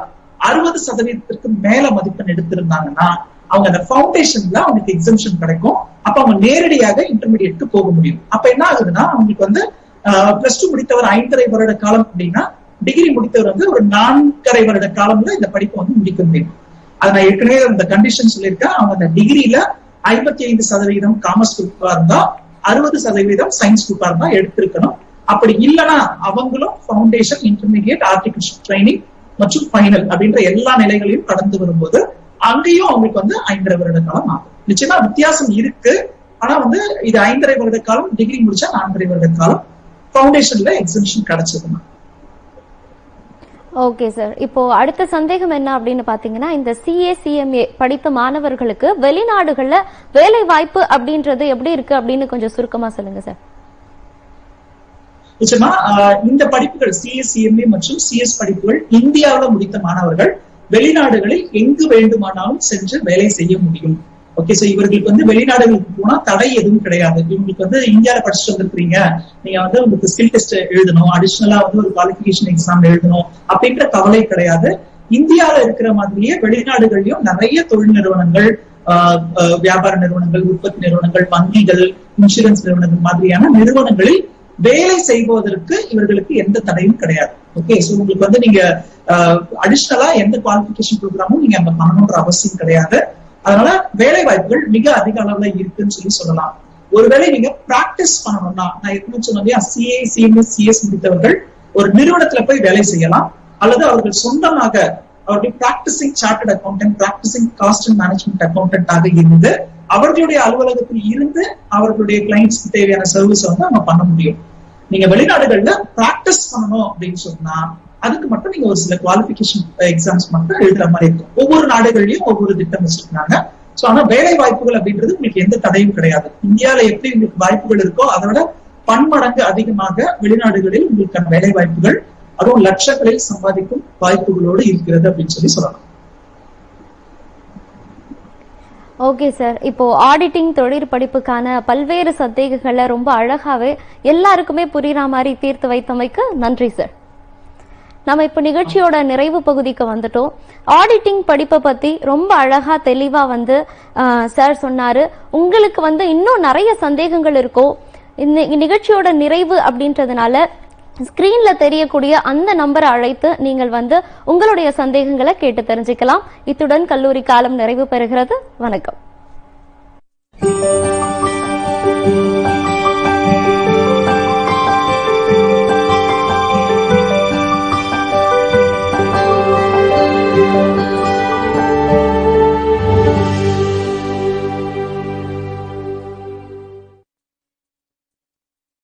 60% மேல மதிப்பெண் எடுத்திருந்தாங்கன்னா அவங்க அந்த ஃபவுண்டேஷன்ல அவங்களுக்கு எக்ஸம்ஷன் கிடைக்கும். அப்ப அவங்க நேரடியாக இன்டர்மீடியட்க்கு போக முடியும். அப்ப என்ன ஆகுதுன்னா, அவங்களுக்கு வந்து +2 முடித்தவர் 5.5 வருட காலம் அப்படின்னா, டிகிரி முடித்தவர் வந்து ஒரு 4.5 வருட காலம்ல இந்த படிப்பை வந்து முடிக்க முடியும். அதை நான் ஏற்கனவே இந்த கண்டிஷன் சொல்லியிருக்கேன். அவங்க அந்த டிகிரியில 55% காமர்ஸ் குரூப்பா இருந்தா 60% சயின்ஸ் குரூப்பா இருந்தா எடுத்திருக்கணும். அப்படி இல்லைன்னா அவங்களும் ஃபவுண்டேஷன், இன்டர்மீடியட், ஆர்டிகல்ஷிப் ட்ரைனிங் மற்றும் ஃபைனல் அப்படின்ற எல்லா நிலைகளையும் கடந்து வரும்போது அங்கேயும் அவங்களுக்கு வந்து 5.5 வருட காலம் ஆகும். நிச்சயமா வித்தியாசம் இருக்கு. ஆனா வந்து இது 5.5 வருட காலம், டிகிரி முடிச்சா 4.5 வருட காலம், ஃபவுண்டேஷன்ல எக்ஸம்ஷன் கிடைச்சதுன்னா. ஓகே சார், இப்போ அடுத்த சந்தேகம் என்ன அப்படின்னு பாத்தீங்கன்னா, இந்த சிஏ சிஎம்ஏ படித்த மாணவர்களுக்கு வெளிநாடுகள்ல வேலை வாய்ப்பு அப்படின்றது எப்படி இருக்கு அப்படின்னு கொஞ்சம் சுருக்கமா சொல்லுங்க சார். நிச்சயமா இந்த படிப்புகள் சிஎஸ், சிஎம்ஏ மற்றும் சிஎஸ் படிப்புகள் இந்தியாவில் முடித்த மாணவர்கள் வெளிநாடுகளில் எங்கு வேண்டுமானாலும் சென்று வேலை செய்ய முடியும். ஓகே, சோ இவர்களுக்கு வந்து வெளிநாடுகளுக்கு போனா தடை எதுவும் கிடையாது. இவங்களுக்கு வந்து இந்தியாவில படிச்சுட்டு வந்திருக்கீங்க, நீங்க வந்து உங்களுக்கு ஸ்கில் டெஸ்ட் எழுதணும், அடிஷனலா வந்து ஒரு குவாலிஃபிகேஷன் எக்ஸாம் எழுதணும் அப்படின்ற கவலை கிடையாது. இந்தியாவில இருக்கிற மாதிரியே வெளிநாடுகள்லயும் நிறைய தொழில் நிறுவனங்கள், வியாபார நிறுவனங்கள், உற்பத்தி நிறுவனங்கள், வங்கிகள், இன்சூரன்ஸ் நிறுவனங்கள் மாதிரியான நிறுவனங்களில் வேலை செய்வதற்கு இவர்களுக்கு எந்த தடையும் கிடையாது. ஓகே, சோ உங்களுக்கு வந்து நீங்க அடிஷனலா எந்த குவாலிஃபிகேஷன் ப்ரோக்ராமும் நீங்க அங்க பண்ணணும்ன்ற அவசியம் கிடையாது. அதனால வேலை வாய்ப்புகள் மிக அதிக அளவுல இருக்குன்னு சொல்லலாம். ஒருவேளை நீங்க பிராக்டிஸ் பண்ணணும்னா, நான் ஏற்கனவே சொன்னேன், சிஏ, சிஎம்எஸ், சிஎஸ் முடித்தவர்கள் ஒரு நிறுவனத்துல போய் வேலை செய்யலாம், அல்லது அவர்கள் சொந்தமாக அவருடைய practising chartered accountant, practising cost and management அக்கௌண்டன்டாக இருந்து அவர்களுடைய அலுவலகத்தில் இருந்து அவர்களுடைய கிளைண்ட்ஸ்க்கு தேவையான சர்வீஸ் வந்து அவங்க பண்ண முடியும். நீங்க வெளிநாடுகள்ல பிராக்டிஸ் பண்ணணும் அப்படின்னு சொன்னா அதுக்கு மட்டும் நீங்க ஒரு சில குவாலிஃபிகேஷன் எக்ஸாம்ஸ் மட்டும் எழுதுற மாதிரி இருக்கும். ஒவ்வொரு நாடுகள்லயும் ஒவ்வொரு திட்டம் வச்சிருக்காங்க. சோ ஆனா வேலை வாய்ப்புகள் அப்படின்றது உங்களுக்கு எந்த தடையும் கிடையாது. இந்தியாவில எப்படி உங்களுக்கு வாய்ப்புகள் இருக்கோ அதை விட பன்மடங்கு அதிகமாக வெளிநாடுகளில் உங்களுக்கான வேலை வாய்ப்புகள், அதுவும் லட்சங்களில் சம்பாதிக்கும் வாய்ப்புகளோடு இருக்கிறது அப்படின்னு சொல்லலாம். ஓகே சார், இப்போ ஆடிட்டிங் தொழிற் படிப்புக்கான பல்வேறு சந்தேகங்களை ரொம்ப அழகாவே எல்லாருக்குமே புரியுற மாதிரி தீர்த்து வைத்தமைக்கு நன்றி சார். நம்ம இப்ப நிகழ்ச்சியோட நிறைவு பகுதிக்கு வந்துட்டோம். ஆடிட்டிங் படிப்பை பத்தி ரொம்ப அழகா தெளிவா வந்து சார் சொன்னாரு. உங்களுக்கு வந்து இன்னும் நிறைய சந்தேகங்கள் இருக்கும். இந்த நிகழ்ச்சியோட நிறைவு அப்படின்றதுனால ஸ்கிரீன்ல தெரியக்கூடிய அந்த நம்பரை அழைத்து நீங்கள் வந்து உங்களுடைய சந்தேகங்களை கேட்டு தெரிஞ்சுக்கலாம். இத்துடன் கல்லூரி காலம் நிறைவு பெறுகிறது. வணக்கம்.